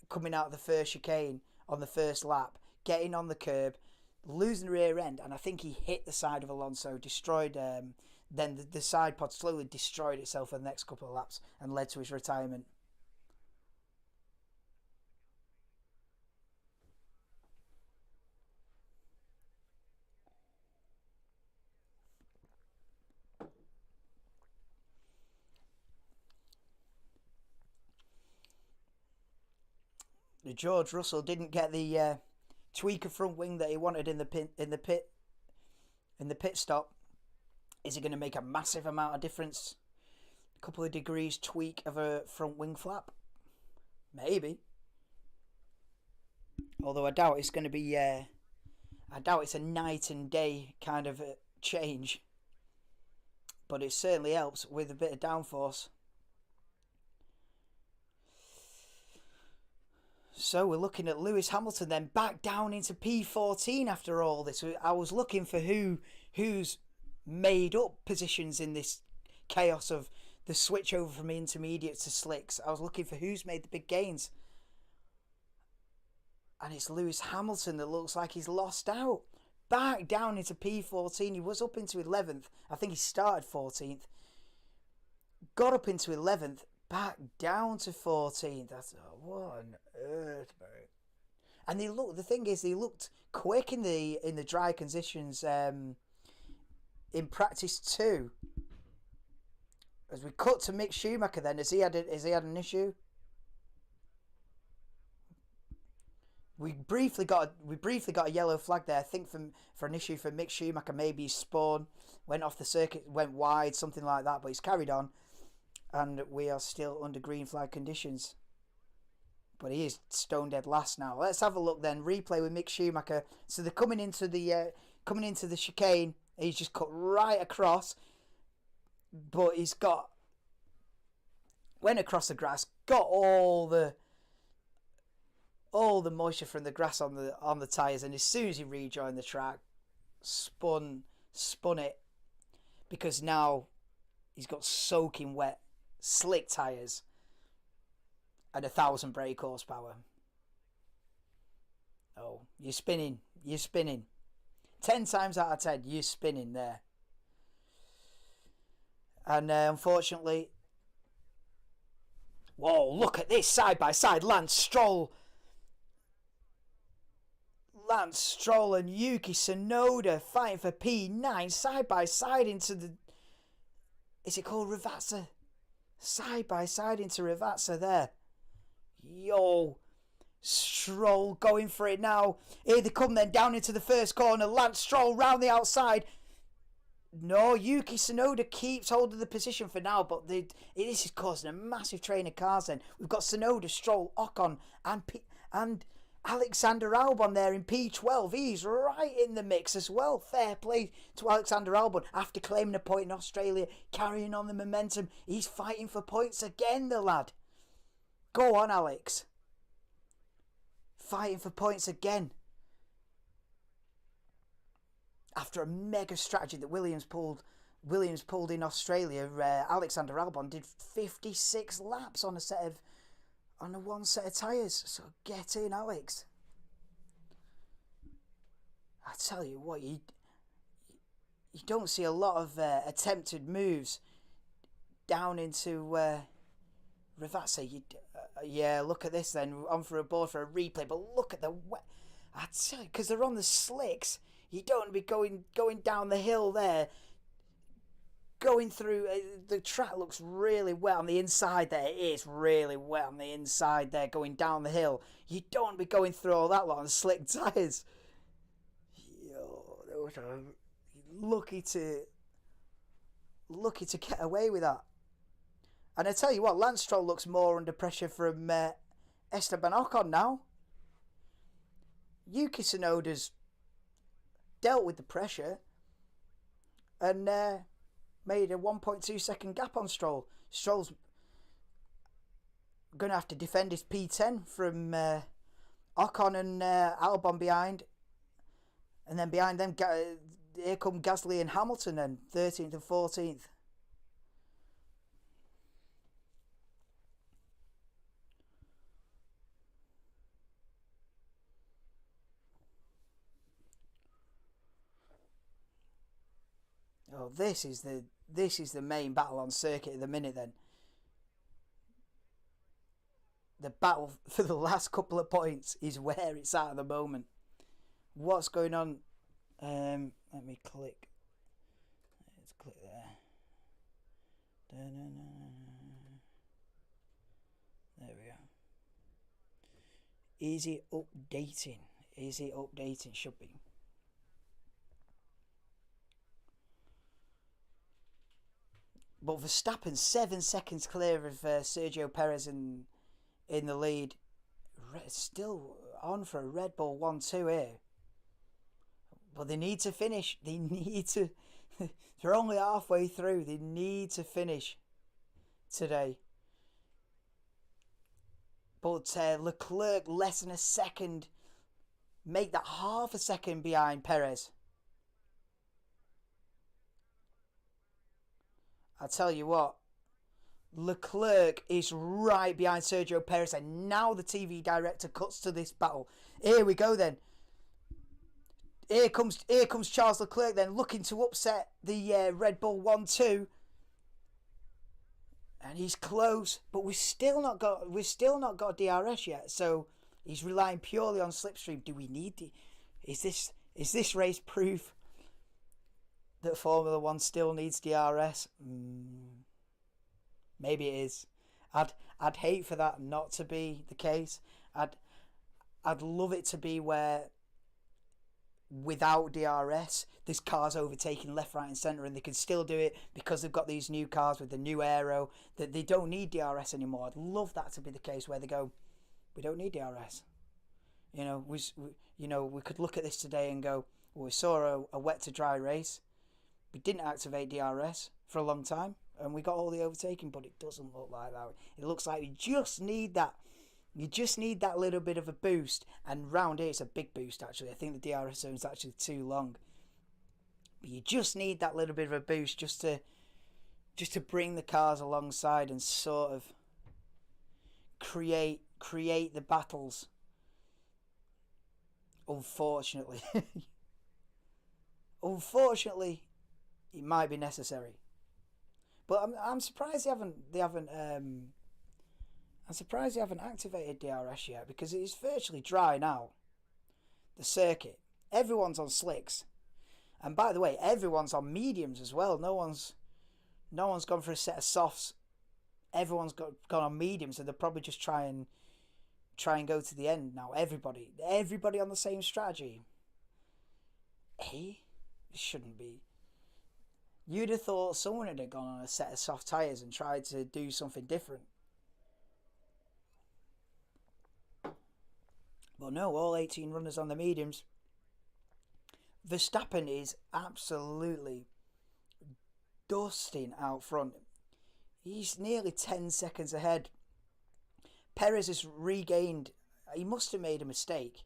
coming out of the first chicane on the first lap, getting on the curb, losing the rear end, and I think he hit the side of Alonso, destroyed. Then the side pod slowly destroyed itself for the next couple of laps and led to his retirement. The George Russell didn't get the tweak of front wing that he wanted in the pit stop. Is it going to make a massive amount of difference? A couple of degrees tweak of a front wing flap? Maybe. Although I doubt it's going to be... I doubt it's a night and day kind of change. But it certainly helps with a bit of downforce. So we're looking at Lewis Hamilton then back down into P14 after all this. I was looking for who's made up positions in this chaos of the switch over from intermediate to slicks. I was looking for who's made the big gains, and it's Lewis Hamilton that looks like he's lost out. Back down into P14. He was up into 11th. I think he started 14th, got up into 11th, back down to 14th. That's what on earth, mate. And the thing is, he looked quick in the dry conditions in practice too. As we cut to Mick Schumacher, then has he had an issue? We briefly got a yellow flag there. I think for an issue for Mick Schumacher. Maybe his spawn went off the circuit, went wide, something like that. But he's carried on, and we are still under green flag conditions. But he is stone dead last now. Let's have a look then. Replay with Mick Schumacher. So they're coming into the chicane. He's just cut right across, but went across the grass, got all the moisture from the grass on the tyres, and as soon as he rejoined the track, spun it, because now he's got soaking wet, slick tyres and 1,000 brake horsepower. Oh, you're spinning. 10 times out of 10, you're spinning there. And unfortunately... Whoa, look at this, side by side. Lance Stroll and Yuki Tsunoda fighting for P9 side by side into the... Is it called Ravazza? Side by side into Ravazza there. Yo... Stroll going for it now. Here they come then down into the first corner. Lance Stroll round the outside. No, Yuki Tsunoda keeps hold of the position for now, but this is causing a massive train of cars. Then we've got Tsunoda, Stroll, Ocon, and Alexander Albon there in P12. He's right in the mix as well. Fair play to Alexander Albon after claiming a point in Australia, carrying on the momentum. He's fighting for points again, the lad. Go on, Alex. Fighting for points again. After a mega strategy that Williams pulled in Australia, Alexander Albon did 56 laps on one set of tyres. So get in, Alex. I tell you what, you don't see a lot of attempted moves down into Ravazza. Yeah, look at this then. On for a board for a replay, but look at I tell you, because they're on the slicks. You don't want to be going down the hill there. Going through, the track looks really wet on the inside there. It is really wet on the inside there, going down the hill. You don't want to be going through all that lot on slick tyres. Yo, lucky to get away with that. And I tell you what, Lance Stroll looks more under pressure from Esteban Ocon now. Yuki Tsunoda's dealt with the pressure and made a 1.2 second gap on Stroll. Stroll's going to have to defend his P10 from Ocon and Albon behind. And then behind them, here come Gasly and Hamilton then, 13th and 14th. Oh, this is the main battle on circuit at the minute then. The battle for the last couple of points is where it's at the moment. What's going on? Let me click. Let's click there. There we go. Easy updating should be. But Verstappen 7 seconds clear of Sergio Perez in the lead. Still on for a Red Bull 1-2 here. But they need to finish. They're only halfway through. They need to finish today. But Leclerc less than a second. Make that half a second behind Perez. I tell you what, Leclerc is right behind Sergio Perez, and now the TV director cuts to this battle. Here we go then. Here comes Charles Leclerc then, looking to upset the Red Bull 1-2, and he's close, but we've still not got DRS yet. So he's relying purely on slipstream. Do we need is this race proof that Formula 1 still needs DRS? Maybe it is. I'd hate for that not to be the case. I'd love it to be where without DRS this car's overtaking left, right and centre, and they can still do it because they've got these new cars with the new aero, that they don't need DRS anymore. I'd love that to be the case where they go, we don't need DRS. We could look at this today and go, well, we saw a wet to dry race. We didn't activate DRS for a long time, and we got all the overtaking, but it doesn't look like that. It looks like we just need that. You just need that little bit of a boost, and round here it's a big boost actually. I think the DRS zone is actually too long, but you just need that little bit of a boost just to bring the cars alongside and sort of create the battles. Unfortunately, it might be necessary, but I'm surprised they haven't. I'm surprised they haven't activated DRS yet, because it is virtually dry now. The circuit, everyone's on slicks, and by the way, everyone's on mediums as well. No one's gone for a set of softs. Everyone's gone on mediums, and they'll probably just try and go to the end now. Everybody on the same strategy. It shouldn't be. You'd have thought someone had gone on a set of soft tyres and tried to do something different. But no, all 18 runners on the mediums. Verstappen is absolutely dusting out front. He's nearly 10 seconds ahead. Perez has regained. He must have made a mistake.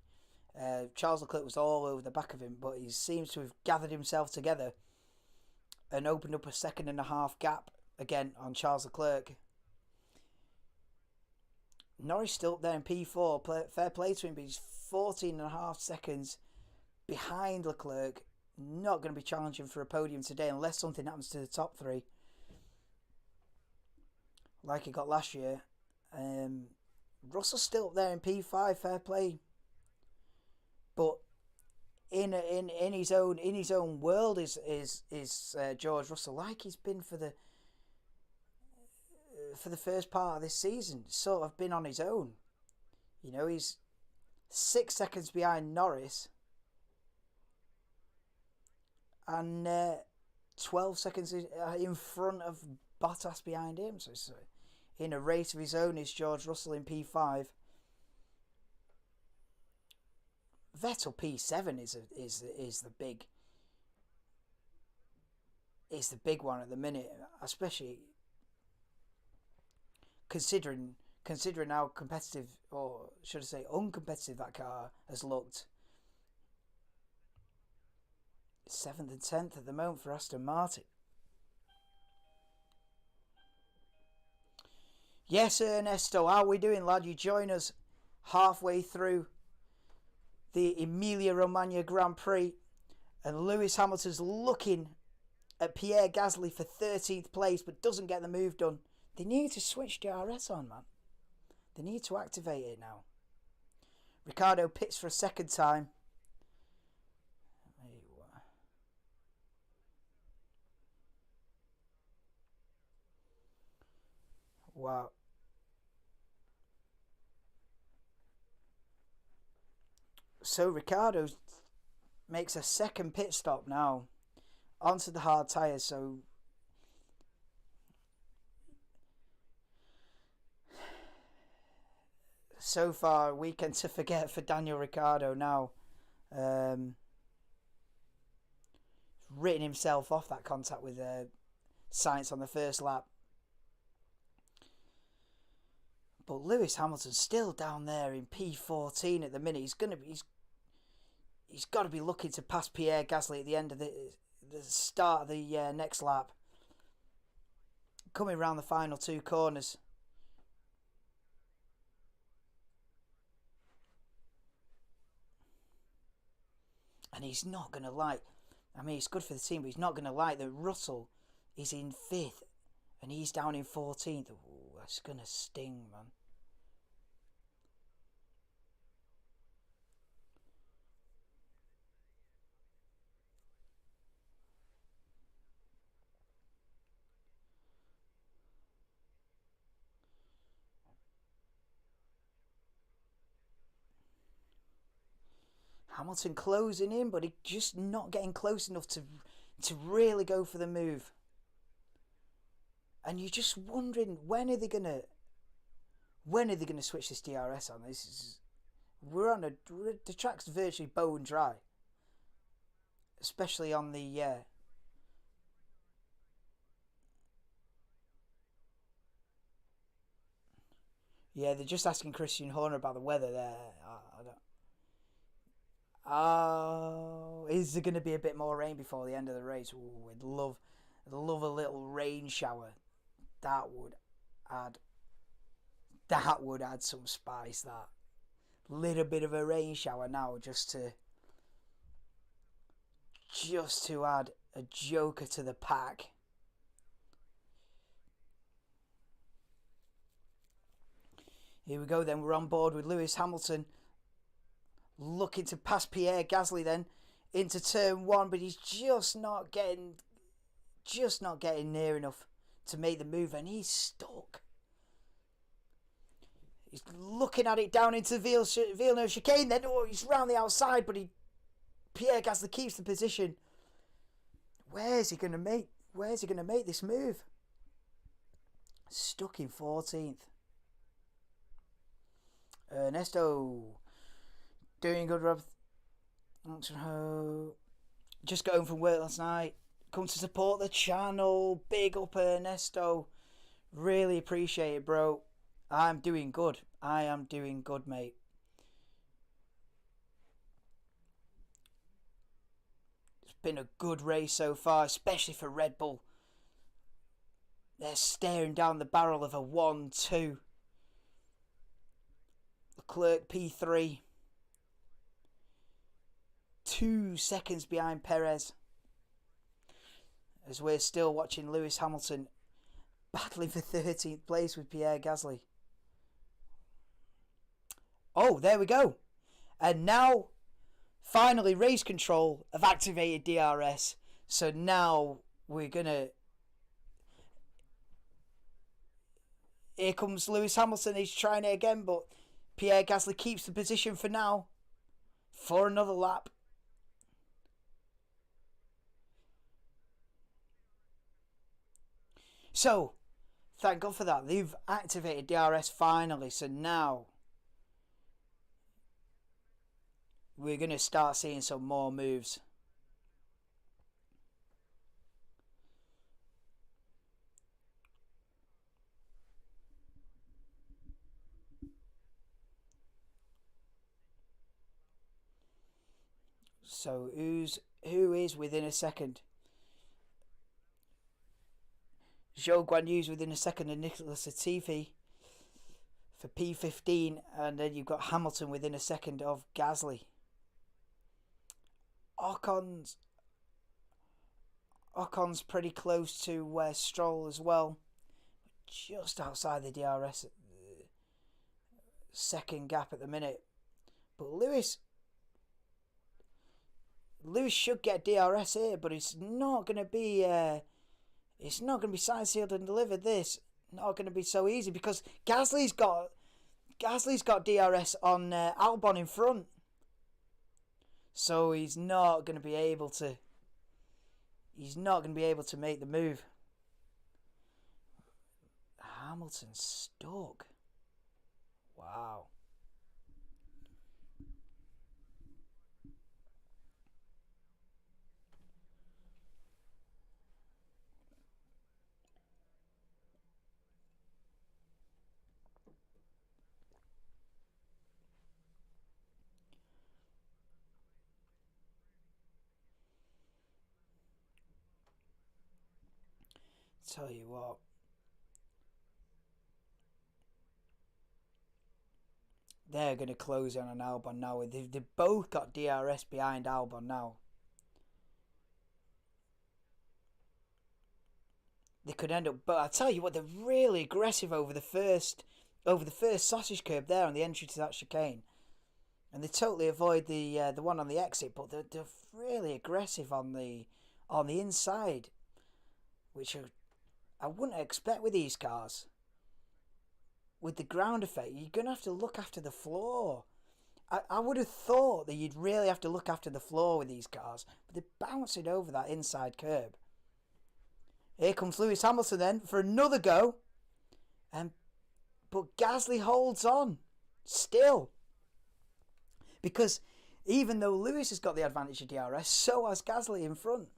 Charles Leclerc was all over the back of him, but he seems to have gathered himself together and opened up a 1.5 gap again on Charles Leclerc. Norris still up there in P4. Fair play to him, but he's 14.5 seconds behind Leclerc. Not going to be challenging for a podium today unless something happens to the top three, like he got last year. Russell's still up there in P5. Fair play, but in his own world is George Russell, like he's been for the first part of this season. Sort of been on his own. You know, he's 6 seconds behind Norris and 12 seconds in front of Bottas behind him. So it's in a race of his own is George Russell in P5. Vettel P7 is the big one at the minute, especially considering how competitive, or should I say uncompetitive, that car has looked. 7th and 10th at the moment for Aston Martin. Yes, Ernesto, how are we doing, lad? You join us halfway through the Emilia Romagna Grand Prix, and Lewis Hamilton's looking at Pierre Gasly for 13th place, but doesn't get the move done. They need to switch DRS on, man. They need to activate it now. Ricciardo pits for a second time. Wow. So Ricciardo makes a second pit stop now onto the hard tyres. So far, a weekend to forget for Daniel Ricciardo now. Written himself off that contact with Sainz on the first lap. But Lewis Hamilton's still down there in P14 at the minute. He's got to be looking to pass Pierre Gasly at the end of the start of the next lap. Coming around the final two corners. And he's not going to like... I mean, it's good for the team, but he's not going to like that Russell is in 5th and he's down in 14th. Ooh, that's going to sting, man. Hamilton closing in, but he's just not getting close enough to really go for the move. And you're just wondering, when are they gonna switch this DRS on? The track's virtually bone dry, especially on the yeah, they're just asking Christian Horner about the weather there. I don't. Oh, is there going to be a bit more rain before the end of the race? Ooh, I'd love a little rain shower. That would add some spice. That little bit of a rain shower now, just to add a joker to the pack. Here we go then. We're on board with Lewis Hamilton, looking to pass Pierre Gasly then into turn 1, but he's just not getting near enough to make the move, and he's stuck. He's looking at it down into Villeneuve chicane. Then he's round the outside, but Pierre Gasly keeps the position. Where's he going to make? where's he going to make this move? Stuck in 14th. Ernesto doing good, Rob. Just got home from work last night. Come to support the channel. Big up, Ernesto. Really appreciate it, bro. I'm doing good. I am doing good, mate. It's been a good race so far, especially for Red Bull. They're staring down the barrel of a 1-2. Leclerc P3. 2 seconds behind Perez. As we're still watching Lewis Hamilton battling for 13th place with Pierre Gasly. Oh, there we go. And now, finally, race control have activated DRS. So now we're going to... Here comes Lewis Hamilton. He's trying it again, but Pierre Gasly keeps the position for now. For another lap. So, thank God for that. They've activated DRS finally. So now we're going to start seeing some more moves. So who is within a second? Zhou Guanyu's within a second of Nicholas Latifi for P15, and then you've got Hamilton within a second of Gasly. Ocon's pretty close to Stroll as well, just outside the DRS second gap at the minute. But Lewis should get DRS here, but it's not going to be signed, sealed and delivered. This not going to be so easy because Gasly's got DRS on Albon in front, so he's not going to be able to make the move. Hamilton's stuck. Wow. Tell you what, they're going to close in on Albon now. They've both got DRS behind Albon now. They could end up, but I tell you what, they're really aggressive over the first sausage curb there on the entry to that chicane, and they totally avoid the one on the exit. But they're really aggressive on the inside, which I wouldn't expect with these cars. With the ground effect, you're going to have to look after the floor. I would have thought that you'd really have to look after the floor with these cars, but they're bouncing over that inside curb. Here comes Lewis Hamilton then for another go. But Gasly holds on still. Because even though Lewis has got the advantage of DRS, so has Gasly in front.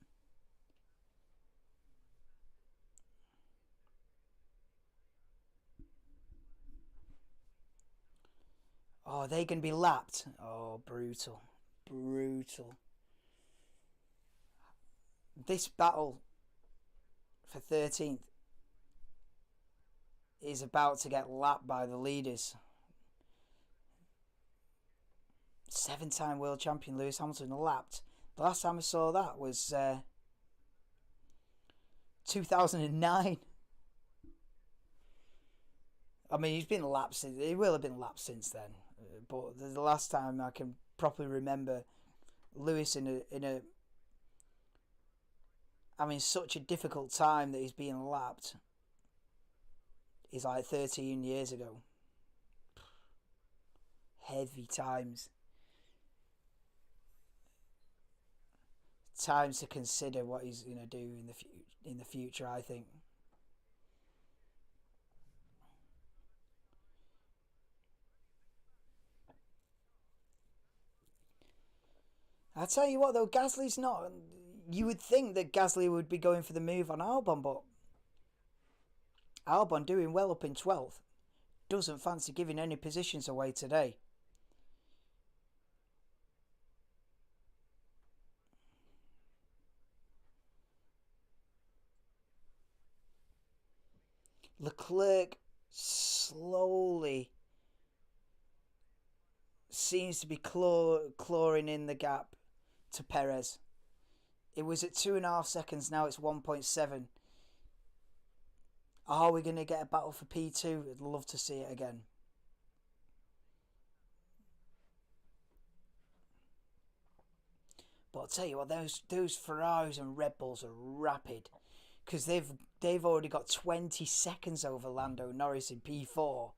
Oh, they can be lapped. Oh, brutal. Brutal. This battle for 13th is about to get lapped by the leaders. 7-time world champion Lewis Hamilton lapped. The last time I saw that was 2009. I mean, he's been lapped since. He will have been lapped since then. But the last time I can properly remember Lewis in such a difficult time that he's being lapped is like 13 years ago. Heavy times. time to consider what he's going to do in the future, I think. I tell you what, though, Gasly's not. You would think that Gasly would be going for the move on Albon, but Albon doing well up in 12th. Doesn't fancy giving any positions away today. Leclerc slowly seems to be clawing in the gap to Perez. It was at 2.5 seconds, now it's 1.7. Are we going to get a battle for P2? I'd love to see it again. But I'll tell you what, those Ferraris and Red Bulls are rapid, because they've already got 20 seconds over Lando Norris in P4.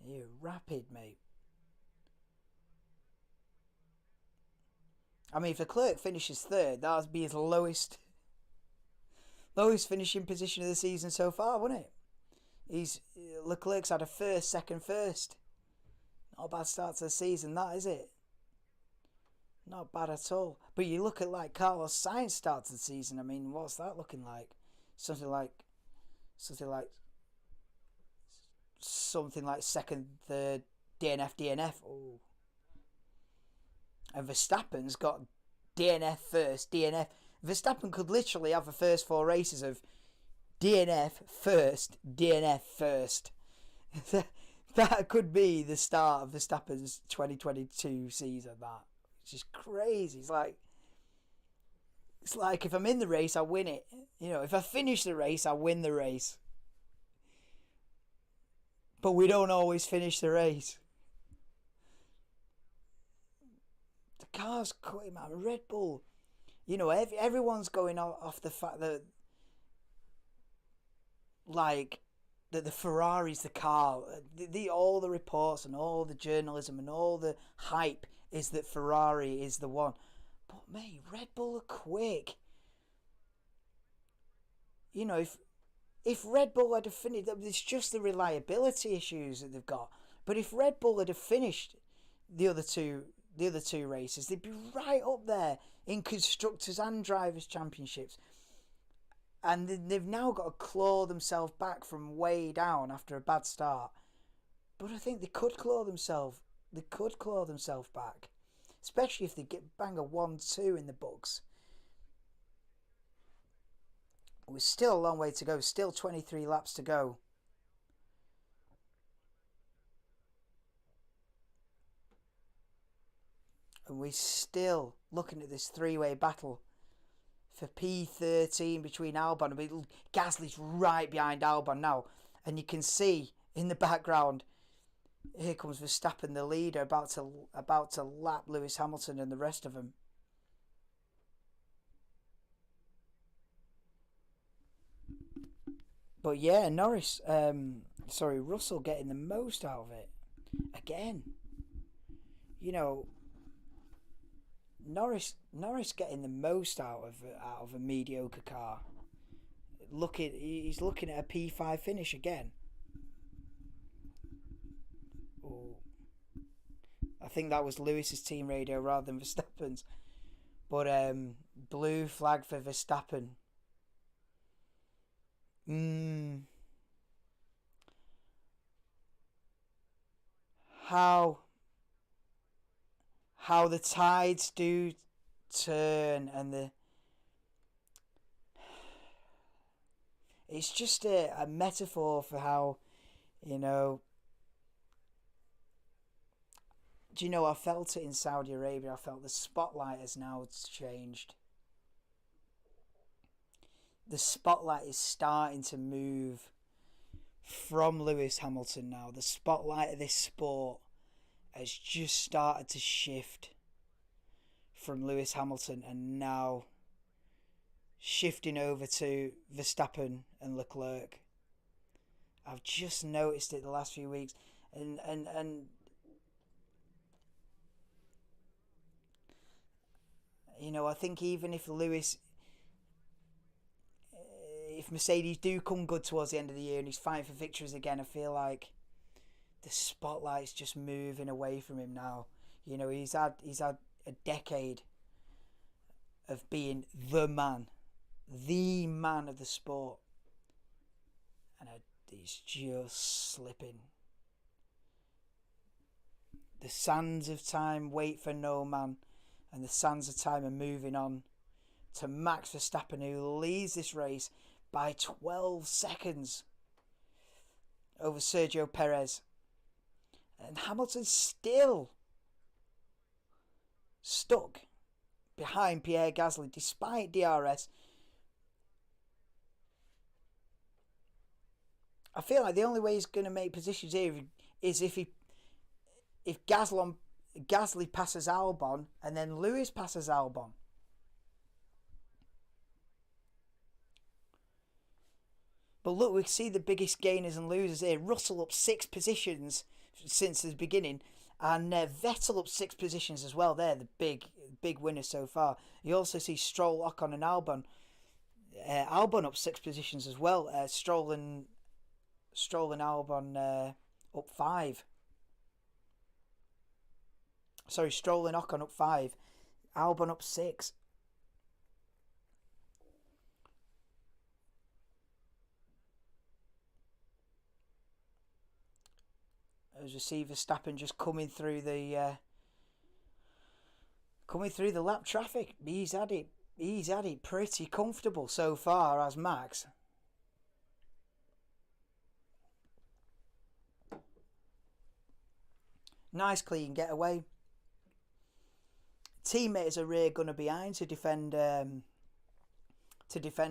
You're rapid, mate. I mean, if Leclerc finishes third, that would be his lowest finishing position of the season so far, wouldn't it? Leclerc's had a first, second, first. Not a bad start to the season, that is it. Not bad at all. But you look at like Carlos Sainz start to the season. I mean, what's that looking like? Something like second, third, DNF. Oh. And Verstappen's got DNF first, DNF. Verstappen could literally have the first 4 races of DNF first, DNF first. That could be the start of Verstappen's 2022 season. That it's just crazy. It's like if I'm in the race, I win it. You know, if I finish the race, I win the race. But we don't always finish the race. The car's quick, man. Red Bull. You know, everyone's going off the fact that, like, that the Ferrari's the car. All the reports and all the journalism and all the hype is that Ferrari is the one. But mate, Red Bull are quick. You know, if Red Bull had finished, it's just the reliability issues that they've got. But if Red Bull had finished the other two races, they'd be right up there in constructors and drivers' championships. And they've now got to claw themselves back from way down after a bad start. But I think they could claw themselves. They could claw themselves back, especially if they bang a 1-2 in the books. We're still a long way to go. Still 23 laps to go. And we're still looking at this 3-way battle for P13 between Albon. I mean, Gasly's right behind Albon now, and you can see in the background, here comes Verstappen, the leader, about to lap Lewis Hamilton and the rest of them. But yeah, Russell getting the most out of it again. You know, Norris getting the most out of a mediocre car. He's looking at a P5 finish again. Ooh. I think that was Lewis's team radio rather than Verstappen's. But blue flag for Verstappen. How the tides do turn, and it's just a metaphor for how, you know, do you know, I felt it in Saudi Arabia. I felt the spotlight has now changed. The spotlight is starting to move from Lewis Hamilton now. The spotlight of this sport has just started to shift from Lewis Hamilton and now shifting over to Verstappen and Leclerc. I've just noticed it the last few weeks, and I think even if Mercedes do come good towards the end of the year and he's fighting for victories again, I feel like the spotlight's just moving away from him now. He's had a decade of being the man of the sport, and he's just slipping. The sands of time wait for no man, and the sands of time are moving on to Max Verstappen, who leads this race by 12 seconds over Sergio Perez. And Hamilton's still stuck behind Pierre Gasly despite DRS. I feel like the only way he's going to make positions here is if Gasly passes Albon and then Lewis passes Albon. But look, we see the biggest gainers and losers here. Russell up 6 positions since the beginning, and Vettel up 6 positions as well. They're the big winners so far. You also see Stroll, Ocon and Albon. Albon up 6 positions as well. Stroll and Albon up 5. Sorry, Stroll and Ocon up 5. Albon up 6. As we see Verstappen just coming through the lap traffic. He's had it pretty comfortable so far as Max. Nice clean getaway. Teammates are rear gunner behind to defend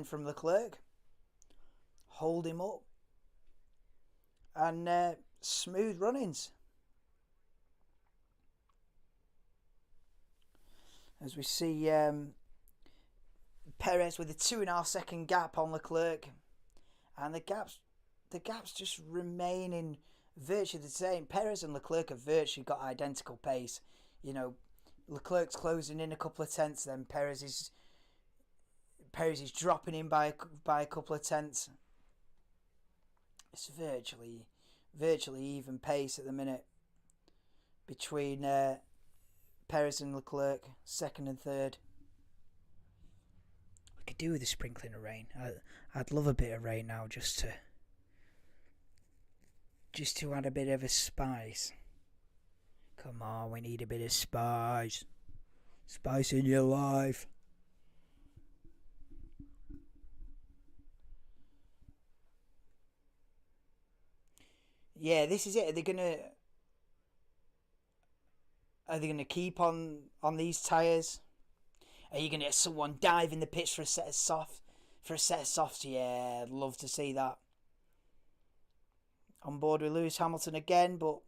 from Leclerc. Hold him up. And smooth runnings. As we see Perez with a 2.5 second gap on Leclerc, and the gaps just remaining virtually the same. Perez and Leclerc have virtually got identical pace. Leclerc's closing in a couple of tenths, then Perez is dropping in by a couple of tenths. It's virtually even pace at the minute between Perez and Leclerc, second and third. We could do with a sprinkling of rain. I'd love a bit of rain now just to add a bit of a spice. Come on, we need a bit of spice. Spice in your life. Yeah, this is it. Are they gonna keep on these tyres? Are you gonna get someone dive in the pits for a set of softs? Yeah, I'd love to see that. On board with Lewis Hamilton again, but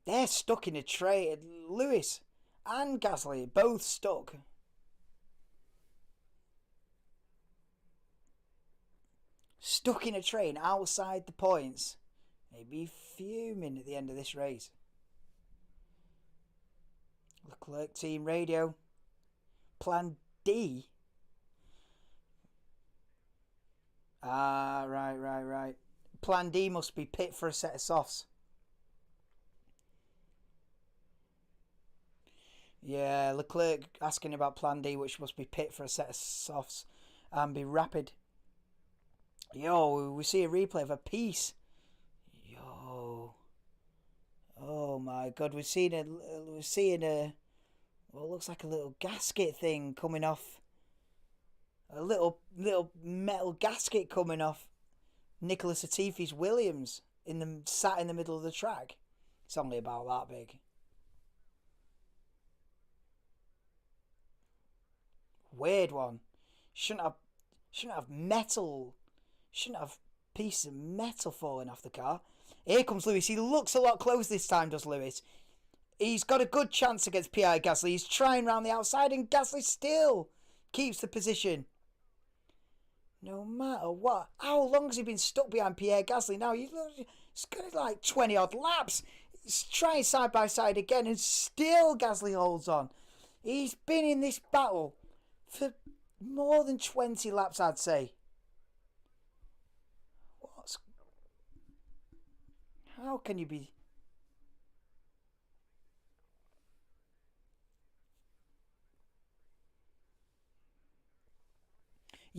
they're stuck in a tray. Lewis and Gasly both stuck. Stuck in a train outside the points. They'd be fuming at the end of this race. Leclerc team radio. Plan D. Right. Plan D must be pit for a set of softs. Yeah, Leclerc asking about Plan D, which must be pit for a set of softs and be rapid. Yo, we see a replay of a piece. Yo. Oh my God, we're seeing a what looks like a little gasket thing coming off. A little metal gasket coming off Nicholas Latifi's Williams sat in the middle of the track. It's only about that big. Weird one. Shouldn't have piece of metal falling off the car. Here comes Lewis. He looks a lot closer this time, does Lewis? He's got a good chance against Pierre Gasly. He's trying round the outside, and Gasly still keeps the position. No matter what. How long has he been stuck behind Pierre Gasly now? It's got like 20 odd laps. trying side by side again, and still Gasly holds on. He's been in this battle for more than 20 laps, I'd say. How can you be...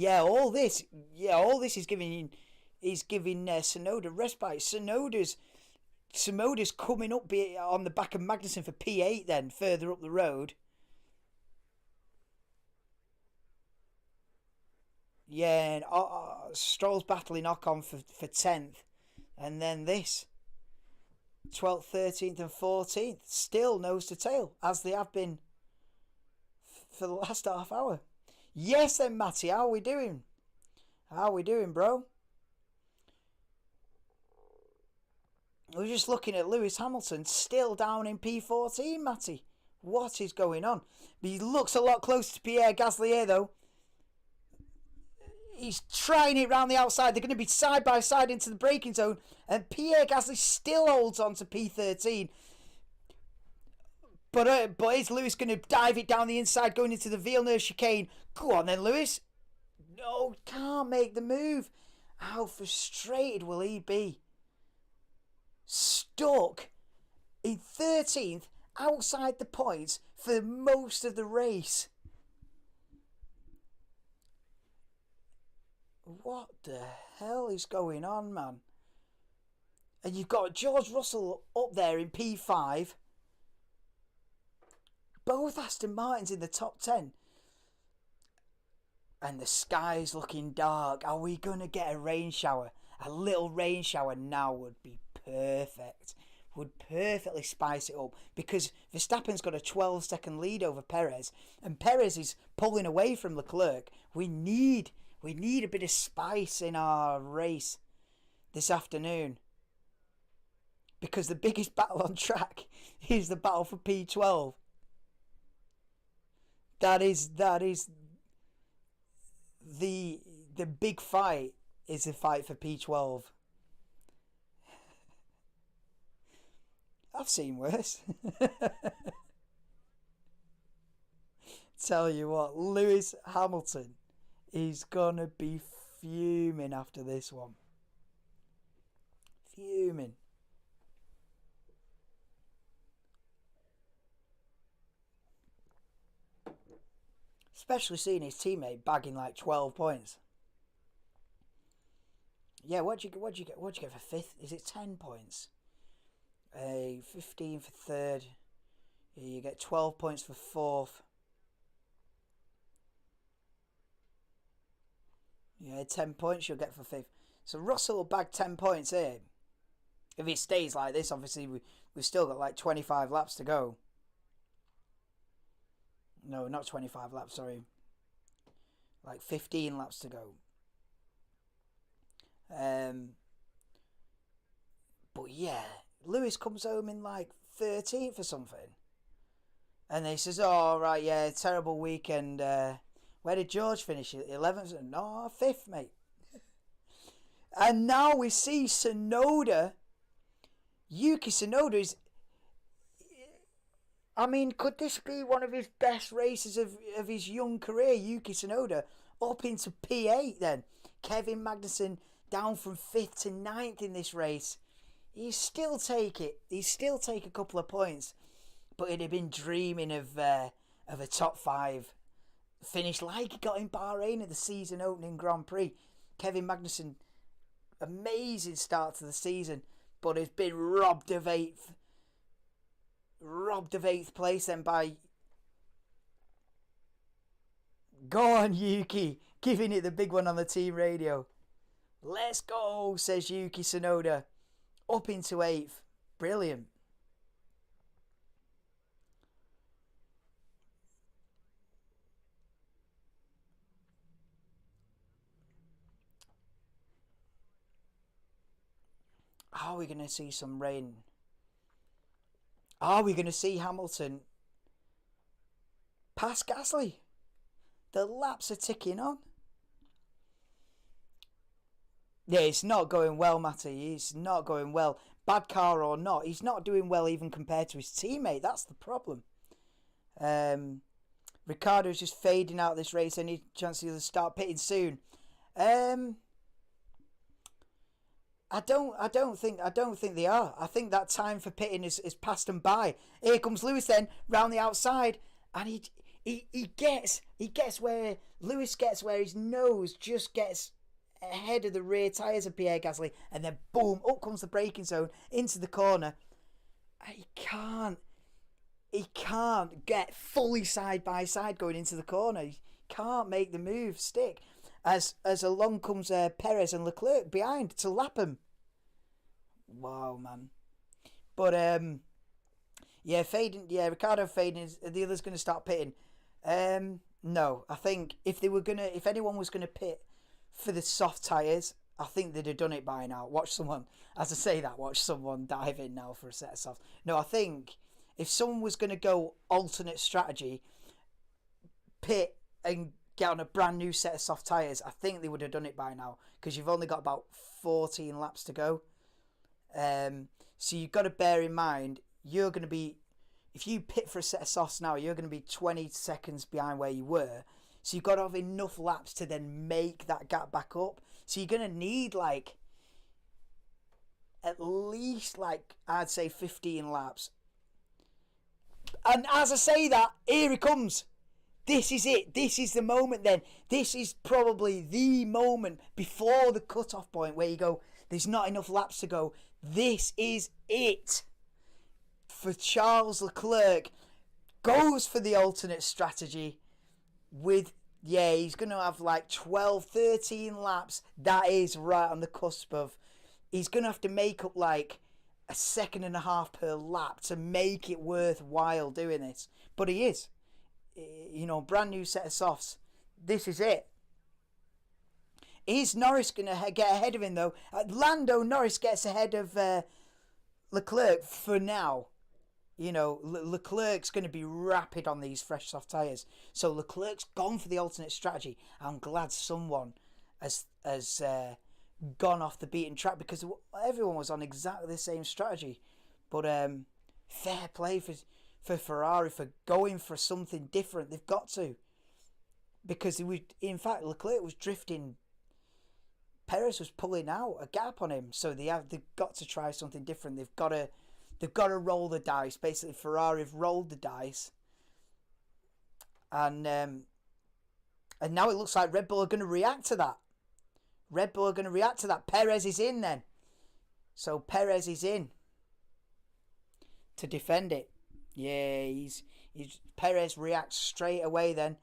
all this is giving Tsunoda respite. Tsunoda's coming up on the back of Magnussen for P8 then, further up the road. Yeah, and Stroll's battling Ocon for 10th. And then this. 12th, 13th and 14th. Still nose to tail, as they have been for the last half hour. Yes then, Matty, how are we doing? How are we doing, bro? We're just looking at Lewis Hamilton still down in P14, Matty. What is going on? But he looks a lot closer to Pierre Gasly here, though. He's trying it round the outside. They're going to be side by side into the braking zone. And Pierre Gasly still holds on to P13. But is Lewis going to dive it down the inside going into the Villeneuve chicane? Go on then, Lewis. No, can't make the move. How frustrated will he be? Stuck in 13th outside the points for most of the race. What the hell is going on, man? And you've got George Russell up there in P5. Both Aston Martins in the top 10. And the sky's looking dark. Are we going to get a rain shower? A little rain shower now would be perfect. Would perfectly spice it up. Because Verstappen's got a 12-second lead over Perez. And Perez is pulling away from Leclerc. We need a bit of spice in our race this afternoon. Because the biggest battle on track is the battle for P12. That is the big fight is the fight for P12. I've seen worse. Tell you what, Lewis Hamilton is gonna be fuming after this one. Fuming. Especially seeing his teammate bagging like 12 points. Yeah, what'd you get for fifth? Is it 10 points? 15 for third. You get 12 points for fourth. Yeah, 10 points you'll get for fifth. So Russell will bag 10 points here. If it stays like this, obviously we've still got like 25 laps to go. No, not 25 laps, sorry. Like 15 laps to go. But yeah, Lewis comes home in like 13th or something. And he says, oh, right, yeah, terrible weekend. Where did George finish? 11th? No, 5th, mate. And now we see Tsunoda. Yuki Tsunoda is... I mean, could this be one of his best races of his young career? Yuki Tsunoda up into P8 then. Kevin Magnussen down from 5th to 9th in this race. He'd still take it. He'd still take a couple of points. But he'd have been dreaming of a top 5 finish like he got in Bahrain at the season opening Grand Prix. Kevin Magnussen, amazing start to the season, but has been robbed of 8th place then by... Go on, Yuki, giving it the big one on the team radio. Let's go, says Yuki Tsunoda. Up into 8th. Brilliant. Are we going to see some rain? Are we going to see Hamilton pass Gasly? The laps are ticking on. Yeah, it's not going well, Matty. It's not going well. Bad car or not, he's not doing well even compared to his teammate. That's the problem. Um, Ricardo's just fading out of this race. Any chance he'll start pitting soon? Um, I don't think they are. I think that time for pitting is passed them by. Here comes Lewis then round the outside, and he gets where Lewis gets, where his nose just gets ahead of the rear tyres of Pierre Gasly, and then boom, up comes the braking zone into the corner. He can't get fully side by side going into the corner. He can't make the move stick. As along comes Perez and Leclerc behind to lap him. Wow, man. But yeah, fading. Yeah, Ricardo fading. The other's going to start pitting. No, I think if anyone was gonna pit for the soft tyres, I think they'd have done it by now. Watch someone dive in now for a set of softs. No, I think if someone was going to go alternate strategy, pit and get on a brand new set of soft tyres, I think they would have done it by now, because you've only got about 14 laps to go. So you've got to bear in mind, you're going to be, if you pit for a set of softs now, you're going to be 20 seconds behind where you were. So you've got to have enough laps to then make that gap back up. So you're going to need at least I'd say 15 laps. And as I say that, here he comes. This is it. This is the moment then. This is probably the moment before the cut-off point where you go, there's not enough laps to go. This is it. For Charles Leclerc, goes for the alternate strategy with, he's going to have 12, 13 laps. That is right on the cusp of, he's going to have to make up a second and a half per lap to make it worthwhile doing this. But he is. Brand new set of softs. This is it. Is Norris going to get ahead of him, though? Lando Norris gets ahead of Leclerc for now. Leclerc's going to be rapid on these fresh soft tyres. So Leclerc's gone for the alternate strategy. I'm glad someone has gone off the beaten track, because everyone was on exactly the same strategy. But fair play for Ferrari for going for something different. They've got to. Because in fact, Leclerc was drifting. Perez was pulling out a gap on him. So they've got to try something different. They've got to roll the dice. Basically, Ferrari have rolled the dice. And now it looks like Red Bull are going to react to that. Perez is in then. So Perez is in to defend it. Yeah, Perez reacts straight away then.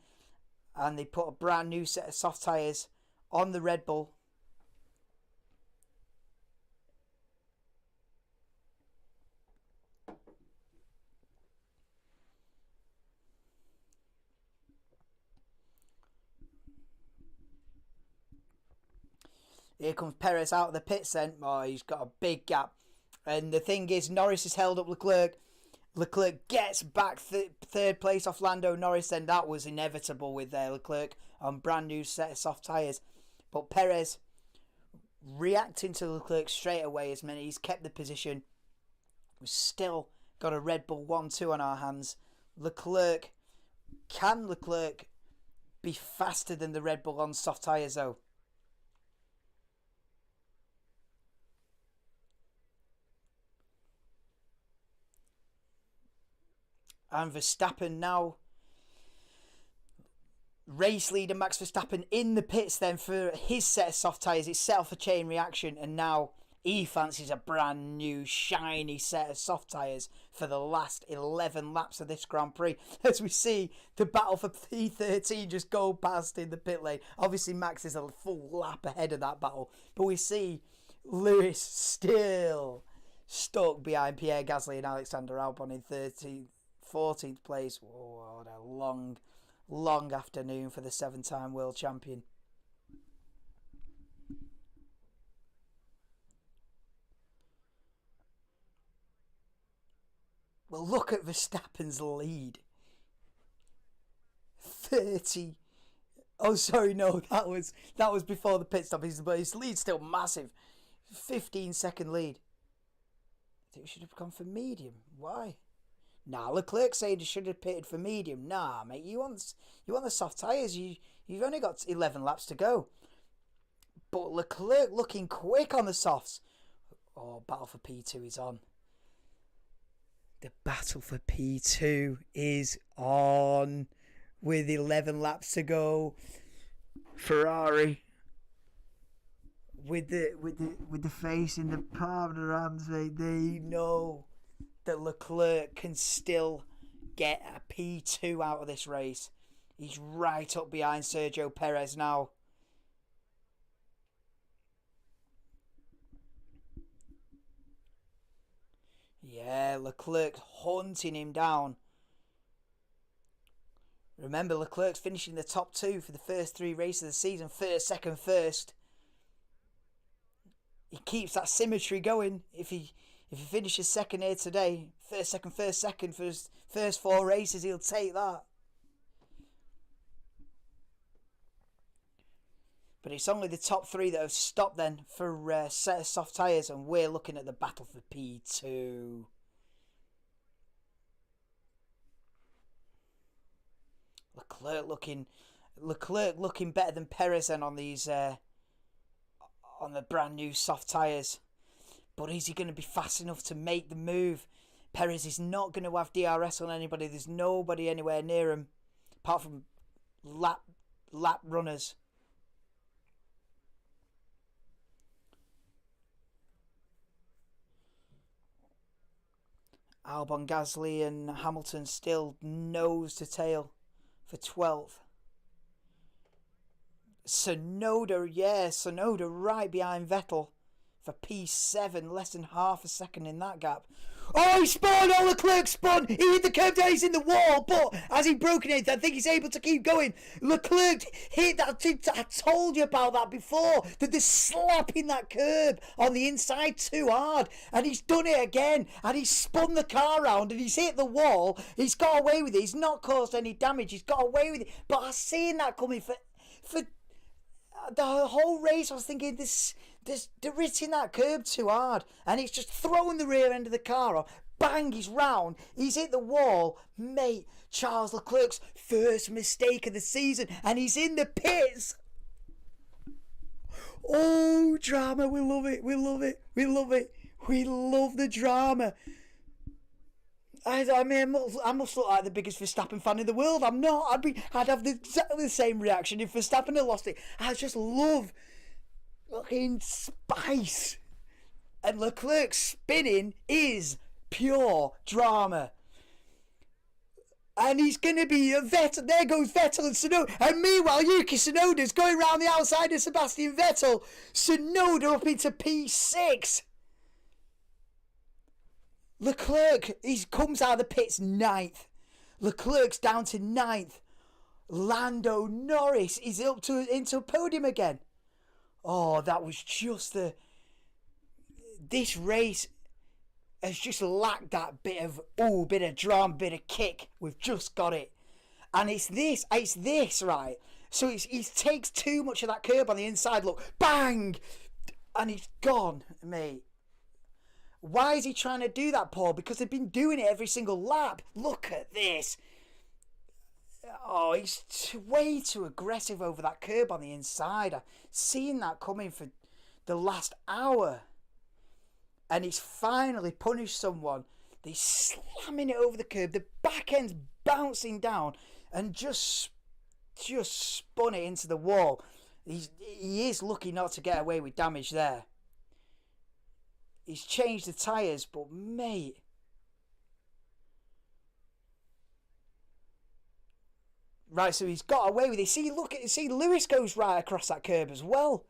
And they put a brand new set of soft tyres on the Red Bull. Here comes Perez out of the pits then. Oh, he's got a big gap. And the thing is, Norris has held up Leclerc. Leclerc gets back third place off Lando Norris. Then that was inevitable with Leclerc on brand new set of soft tyres. But Perez reacting to Leclerc straight away as many. He's kept the position. We've still got a Red Bull 1-2 on our hands. Can Leclerc be faster than the Red Bull on soft tyres though? And Verstappen now, race leader Max Verstappen in the pits then for his set of soft tyres. It's set off a chain reaction, and now he fancies a brand new shiny set of soft tyres for the last 11 laps of this Grand Prix. As we see the battle for P13 just go past in the pit lane. Obviously Max is a full lap ahead of that battle, but we see Lewis still stuck behind Pierre Gasly and Alexander Albon in 14th place. Oh, what a long afternoon for the 7-time world champion. Well, look at Verstappen's lead. 30 Oh, sorry, no, that was before the pit stop. But his lead's still massive, 15-second lead. I think we should have gone for medium. Why? Nah, Leclerc said he should have pitted for medium. Nah, mate, you want the soft tyres. You've only got 11 laps to go. But Leclerc looking quick on the softs. Oh, battle for P2 is on. The battle for P2 is on. With 11 laps to go, Ferrari with the face in the palm of their hands, they know that Leclerc can still get a P2 out of this race. He's right up behind Sergio Perez now. Yeah, Leclerc hunting him down. Remember, Leclerc's finishing the top two for the first three races of the season. First, second, first. He keeps that symmetry going. If he finishes second here today, first, second for his first four races, he'll take that. But it's only the top three that have stopped then for a set of soft tyres, and we're looking at the battle for P2. Leclerc looking better than Perez then on these on the brand new soft tyres. But is he going to be fast enough to make the move? Perez is not going to have DRS on anybody. There's nobody anywhere near him apart from lap runners. Albon, Gasly and Hamilton still nose to tail for 12th. Sonoda right behind Vettel for P7, less than half a second in that gap. Oh, he spun! Oh, Leclerc spun! He hit the curb down, he's in the wall, but as he broken it, I think he's able to keep going. Leclerc hit that. I told you about that before, that they're slapping that curb on the inside too hard, and he's done it again, and he's spun the car around, and he's hit the wall. He's got away with it. He's not caused any damage. He's got away with it, but I've seen that coming for the whole race. I was thinking they're hitting that curb too hard, and it's just throwing the rear end of the car off. Bang, he's round. He's hit the wall. Mate, Charles Leclerc's first mistake of the season, and he's in the pits. Oh, drama. We love it. We love it. We love it. We love the drama. I mean, I must look like the biggest Verstappen fan in the world. I'm not. I'd have exactly the same reaction if Verstappen had lost it. I just love fucking spice. And Leclerc spinning is pure drama. And he's going to be a Vettel. There goes Vettel and Tsunoda. And meanwhile, Yuki Tsunoda's going round the outside of Sebastian Vettel. Tsunoda up into P6. Leclerc, he comes out of the pits 9th. Leclerc's down to 9th. Lando Norris is up into a podium again. Oh, that was just this race has just lacked that bit of drama, bit of kick. We've just got it. And it's this, right? So he takes too much of that curb on the inside. Look, bang! And he's gone, mate. Why is he trying to do that, Paul? Because they've been doing it every single lap. Look at this. Oh, he's way too aggressive over that curb on the inside. I've seen that coming for the last hour. And he's finally punished someone. They're slamming it over the curb. The back end's bouncing down and just spun it into the wall. He is lucky not to get away with damage there. He's changed the tyres, but mate. Right, so he's got away with it. See, Lewis goes right across that curb as well.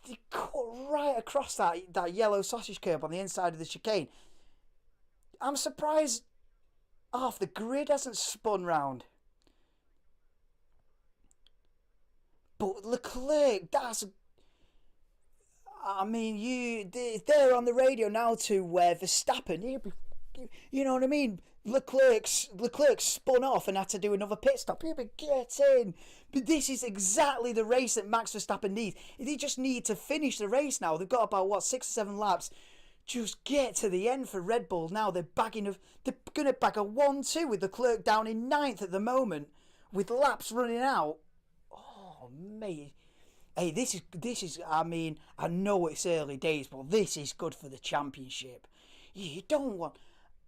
He cut right across that yellow sausage curb on the inside of the chicane. I'm surprised half the grid hasn't spun round. But Leclerc, I mean, they're on the radio now to Verstappen. You know what I mean? Leclerc spun off and had to do another pit stop. Yeah, but get in. But this is exactly the race that Max Verstappen needs. They just need to finish the race now. They've got about, what, 6 or 7 laps. Just get to the end for Red Bull. Now they're going to bag a 1-2 with Leclerc down in 9th at the moment with laps running out. Oh, mate. Hey, this is, I mean, I know it's early days, but this is good for the championship. You don't want,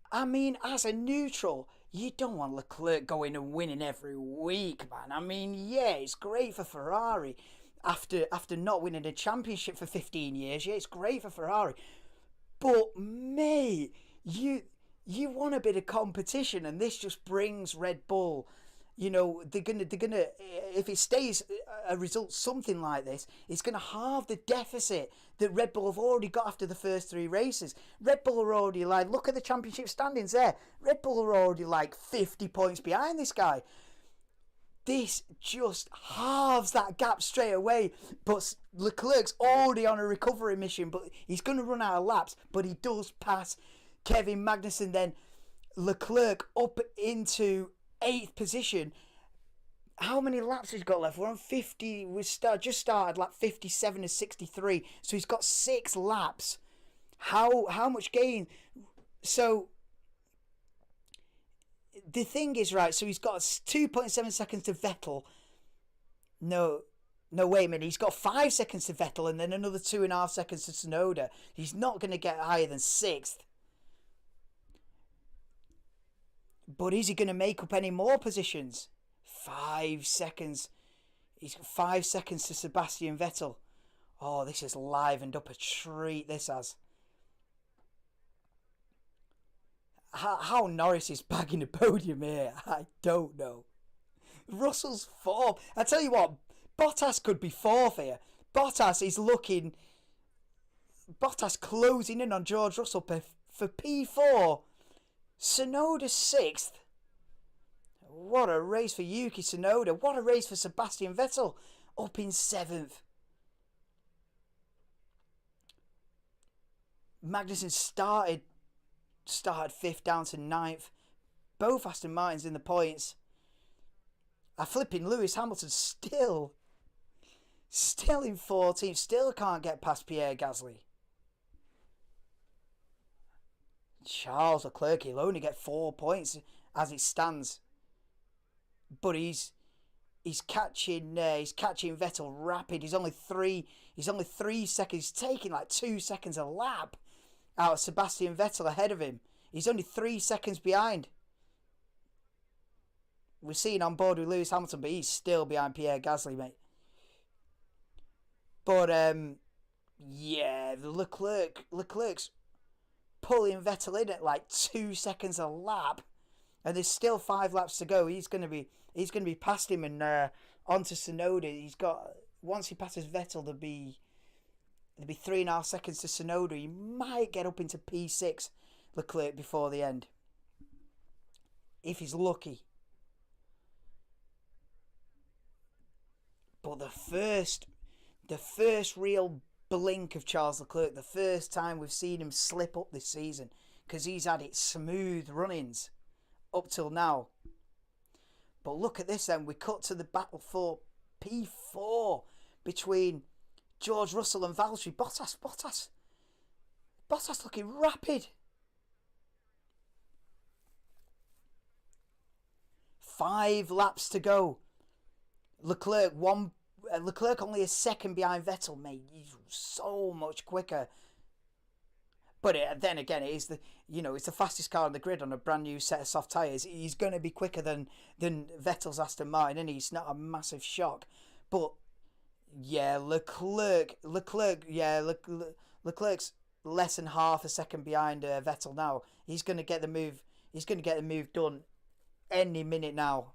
I mean, as a neutral, you don't want Leclerc going and winning every week, man. I mean, yeah, it's great for Ferrari. After not winning a championship for 15 years, yeah, it's great for Ferrari. But, mate, you want a bit of competition, and this just brings Red Bull. You know, they're gonna. If it stays a result something like this, it's gonna halve the deficit that Red Bull have already got after the first 3 races. Red Bull are already like, look at the championship standings there. Red Bull are already like 50 points behind this guy. This just halves that gap straight away. But Leclerc's already on a recovery mission, but he's gonna run out of laps. But he does pass Kevin Magnussen. Then Leclerc up into 8th position. How many laps has he got left? We're on 50. Just started lap 57 of 63. So he's got 6 laps. How much gain? So the thing is, right, so he's got 2.7 seconds to Vettel. No, wait a minute. He's got 5 seconds to Vettel and then another 2.5 seconds to Tsunoda. He's not going to get higher than 6th. But is he going to make up any more positions? 5 seconds. He's got 5 seconds to Sebastian Vettel. Oh, this has livened up a treat, this has. How Norris is bagging the podium here, I don't know. Russell's 4th. I tell you what, Bottas could be 4th here. Bottas closing in on George Russell for P4. Tsunoda 6th. What a race for Yuki Tsunoda. What a race for Sebastian Vettel. Up in 7th. Magnussen started 5th down to 9th. Both Aston Martins in the points. A flipping Lewis Hamilton still in 14th. Still can't get past Pierre Gasly. Charles Leclerc, he'll only get 4 points as it stands, but he's catching Vettel rapid. He's only 3 seconds. He's taking like 2 seconds a lap out of Sebastian Vettel ahead of him. He's only 3 seconds behind. We're seeing on board with Lewis Hamilton, but he's still behind Pierre Gasly, mate. But yeah, the Leclerc's pulling Vettel in at like 2 seconds a lap, and there's still 5 laps to go. He's going to be past him and onto Tsunoda. He's got, once he passes Vettel, there'll be 3.5 seconds to Tsunoda. He might get up into P6, Leclerc, before the end, if he's lucky. But the first real blink of Charles Leclerc, the first time we've seen him slip up this season, because he's had it smooth runnings up till now. But look at this then, we cut to the battle for P4 between George Russell and Valtteri. Bottas looking rapid. 5 laps to go. Leclerc only a second behind Vettel, mate. He's so much quicker. But then again, it is it's the fastest car on the grid on a brand new set of soft tyres. He's going to be quicker than Vettel's Aston Martin, and he's not a massive shock. But yeah, Leclerc's less than half a second behind Vettel now. He's going to get the move. He's going to get the move done any minute now.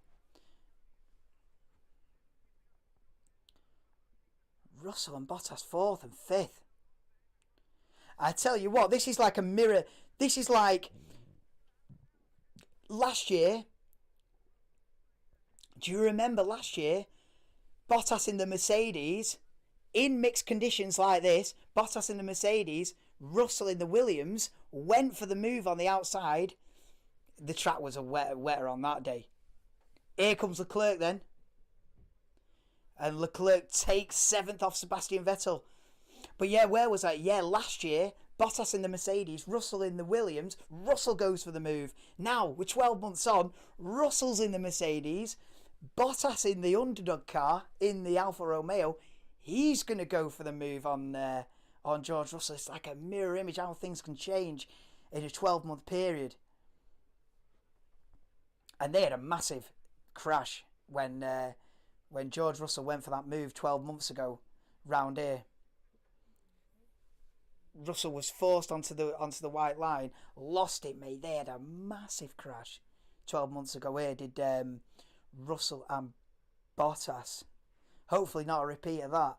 Russell and Bottas 4th and 5th. I tell you what, this is like a mirror. This is like last year. Do you remember last year? Bottas in the Mercedes, in mixed conditions like this, Bottas in the Mercedes, Russell in the Williams, went for the move on the outside. the track was wetter on that day. Here comes Leclerc then. And Leclerc takes 7th off Sebastian Vettel. But yeah, where was I? Yeah, last year, Bottas in the Mercedes, Russell in the Williams. Russell goes for the move. Now, we're 12 months on, Russell's in the Mercedes, Bottas in the underdog car, in the Alfa Romeo. He's going to go for the move on George Russell. It's like a mirror image how things can change in a 12-month period. And they had a massive crash when George Russell went for that move 12 months ago round here. Russell was forced onto the white line, lost it, mate. They had a massive crash 12 months ago. Here did Russell and Bottas. Hopefully not a repeat of that.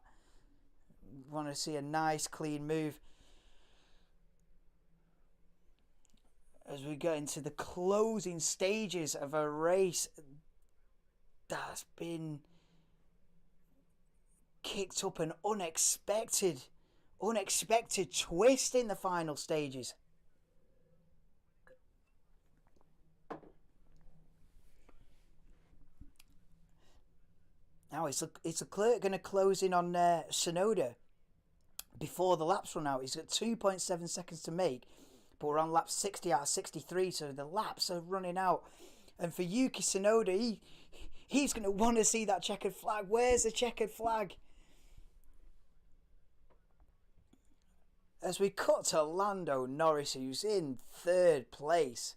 Want to see a nice clean move as we get into the closing stages of a race that's been kicked up an unexpected twist in the final stages. Now it's Leclerc going to close in on Tsunoda before the laps run out. He's got 2.7 seconds to make, but we're on lap 60 out of 63, so the laps are running out. And for Yuki Tsunoda, he's going to want to see that checkered flag. Where's the checkered flag? As we cut to Lando Norris, who's in 3rd place.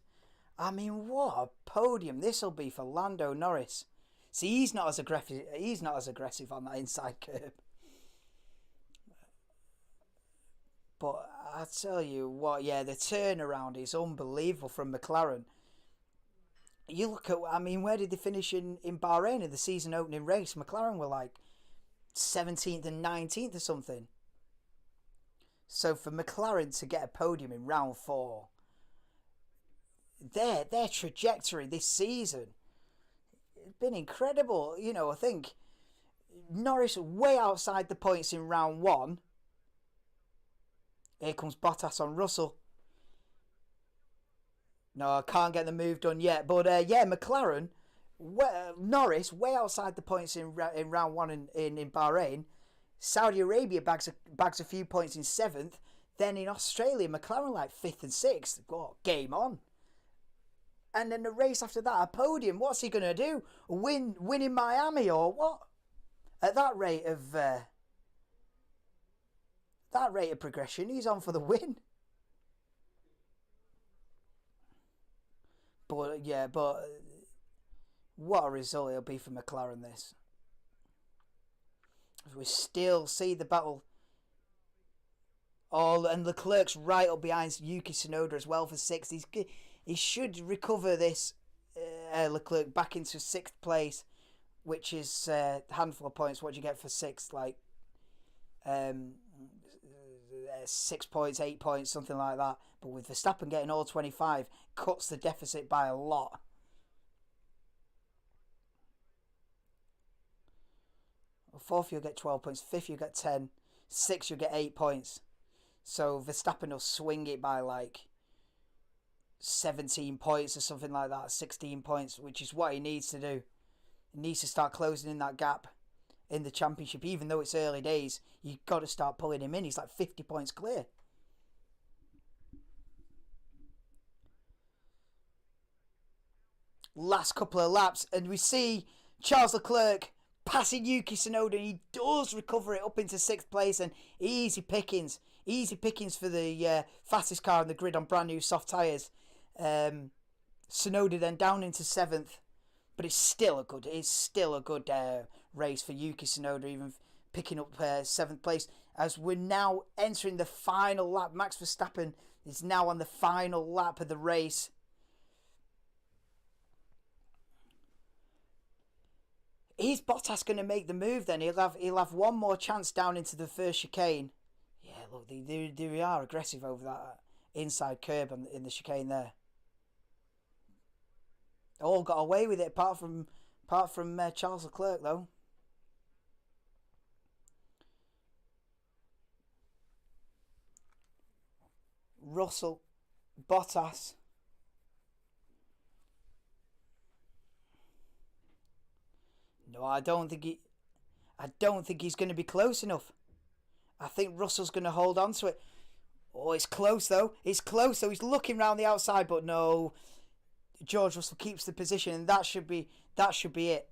I mean, what a podium this will be for Lando Norris. See, he's not as aggressive on that inside curb. But I tell you what, yeah, the turnaround is unbelievable from McLaren. You look at, I mean, where did they finish in Bahrain in the season opening race? McLaren were like 17th and 19th or something. So for McLaren to get a podium in round 4, their trajectory this season has been incredible. You know, I think Norris way outside the points in round 1. Here comes Bottas on Russell. No, I can't get the move done yet. But yeah, McLaren, Norris way outside the points in round 1 in Bahrain. Saudi Arabia bags a few points in 7th. Then in Australia, McLaren like 5th and 6th. Oh, game on. And then the race after that, a podium. What's he going to do? Win in Miami or what? At that rate of progression, he's on for the win. But yeah, what a result it'll be for McLaren this. We still see the battle. Oh, and Leclerc's right up behind Yuki Tsunoda as well for 6th. He should recover this Leclerc back into 6th place, which is a handful of points. What do you get for 6th? Like 6 points, 8 points, something like that. But with Verstappen getting all 25, cuts the deficit by a lot. Well, 4th you'll get 12 points, 5th you'll get 10, 6th you'll get 8 points. So Verstappen will swing it by like 17 points or something like that, 16 points, which is what he needs to do. He needs to start closing in that gap in the championship. Even though it's early days, you've got to start pulling him in. He's like 50 points clear. Last couple of laps, and we see Charles Leclerc passing Yuki Tsunoda, and he does recover it up into 6th place, and easy pickings for the fastest car on the grid on brand new soft tyres. Tsunoda then down into 7th, but it's still a good race for Yuki Tsunoda, even picking up 7th place. As we're now entering the final lap, Max Verstappen is now on the final lap of the race. Is Bottas going to make the move then? He'll have one more chance down into the first chicane. Yeah, look, they are aggressive over that inside curb in the chicane there. All got away with it apart from Charles Leclerc though. Russell, Bottas. No, I don't think he's going to be close enough. I think Russell's going to hold on to it. Oh, it's close though. It's close though. He's looking round the outside, but no. George Russell keeps the position, and that should be it.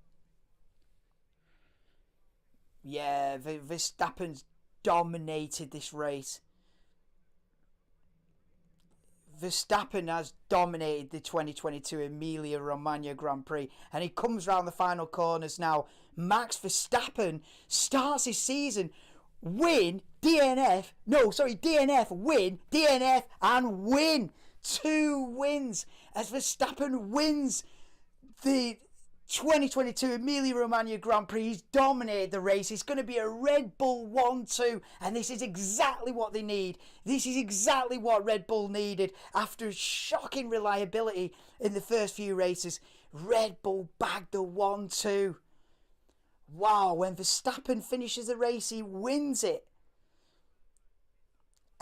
Yeah, Verstappen's dominated this race. Verstappen has dominated the 2022 Emilia Romagna Grand Prix, and he comes round the final corners now. Max Verstappen starts his season DNF, win, DNF, and win. 2 wins as Verstappen wins the 2022 Emilia Romagna Grand Prix. He's dominated the race. It's going to be a Red Bull 1-2, and this is exactly what they need. This is exactly what Red Bull needed after shocking reliability in the first few races. Red Bull bagged the 1-2. Wow, when Verstappen finishes the race, he wins it.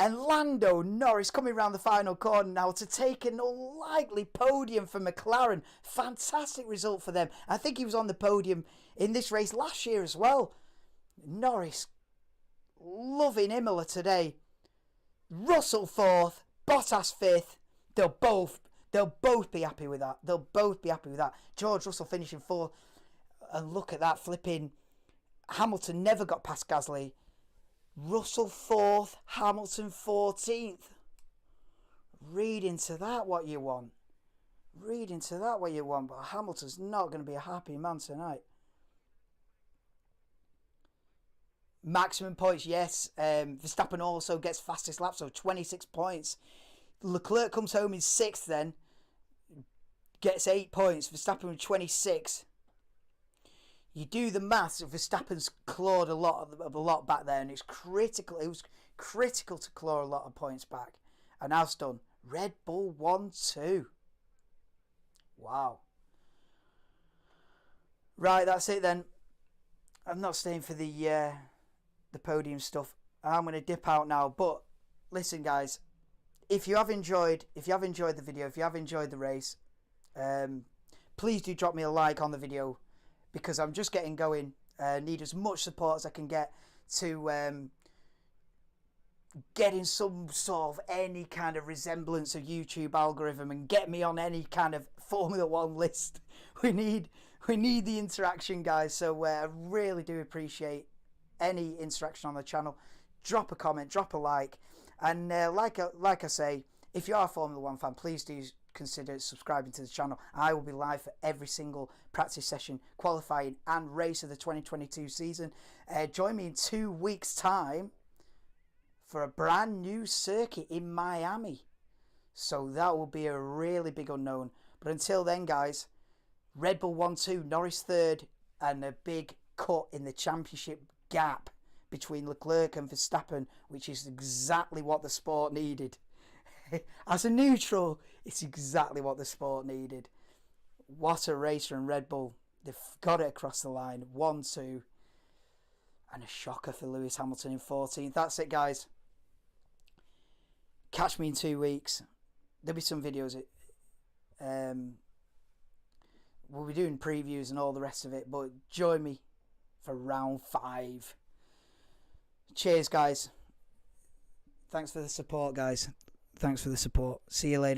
And Lando Norris coming round the final corner now to take an unlikely podium for McLaren. Fantastic result for them. I think he was on the podium in this race last year as well. Norris loving Imola today. Russell 4th, Bottas 5th. They'll both be happy with that. They'll both be happy with that. George Russell finishing 4th. And look at that flipping. Hamilton never got past Gasly. Russell 4th, Hamilton 14th. Read into that what you want. But Hamilton's not going to be a happy man tonight. Maximum points, yes. Verstappen also gets fastest lap, so 26 points. Leclerc comes home in 6th then. Gets 8 points. Verstappen with 26. You do the maths. Verstappen's clawed a lot back there, and it's critical. It was critical to claw a lot of points back, and has done. Red Bull 1-2. Wow. Right, that's it then. I'm not staying for the podium stuff. I'm going to dip out now. But listen, guys, if you have enjoyed the video, if you have enjoyed the race, please do drop me a like on the video. Because I'm just getting going. Need as much support as I can get to getting some sort of any kind of resemblance of YouTube algorithm and get me on any kind of Formula One list. We need the interaction, guys. So I really do appreciate any interaction on the channel. Drop a comment, drop a like, and like I say, if you are a Formula One fan, please do consider subscribing to the channel. I will be live for every single practice session, qualifying and race of the 2022 season. Join me in 2 weeks time for a brand new circuit in Miami, so that will be a really big unknown. But until then, guys, Red Bull 1-2, Norris 3rd, and a big cut in the championship gap between Leclerc and Verstappen, which is exactly what the sport needed. As a neutral, it's exactly what the sport needed. What a race from Red Bull. They've got it across the line. 1-2. And a shocker for Lewis Hamilton in 14th. That's it, guys. Catch me in 2 weeks. There'll be some videos. We'll be doing previews and all the rest of it. But join me for round 5. Cheers, guys. Thanks for the support, guys. Thanks for the support. See you later.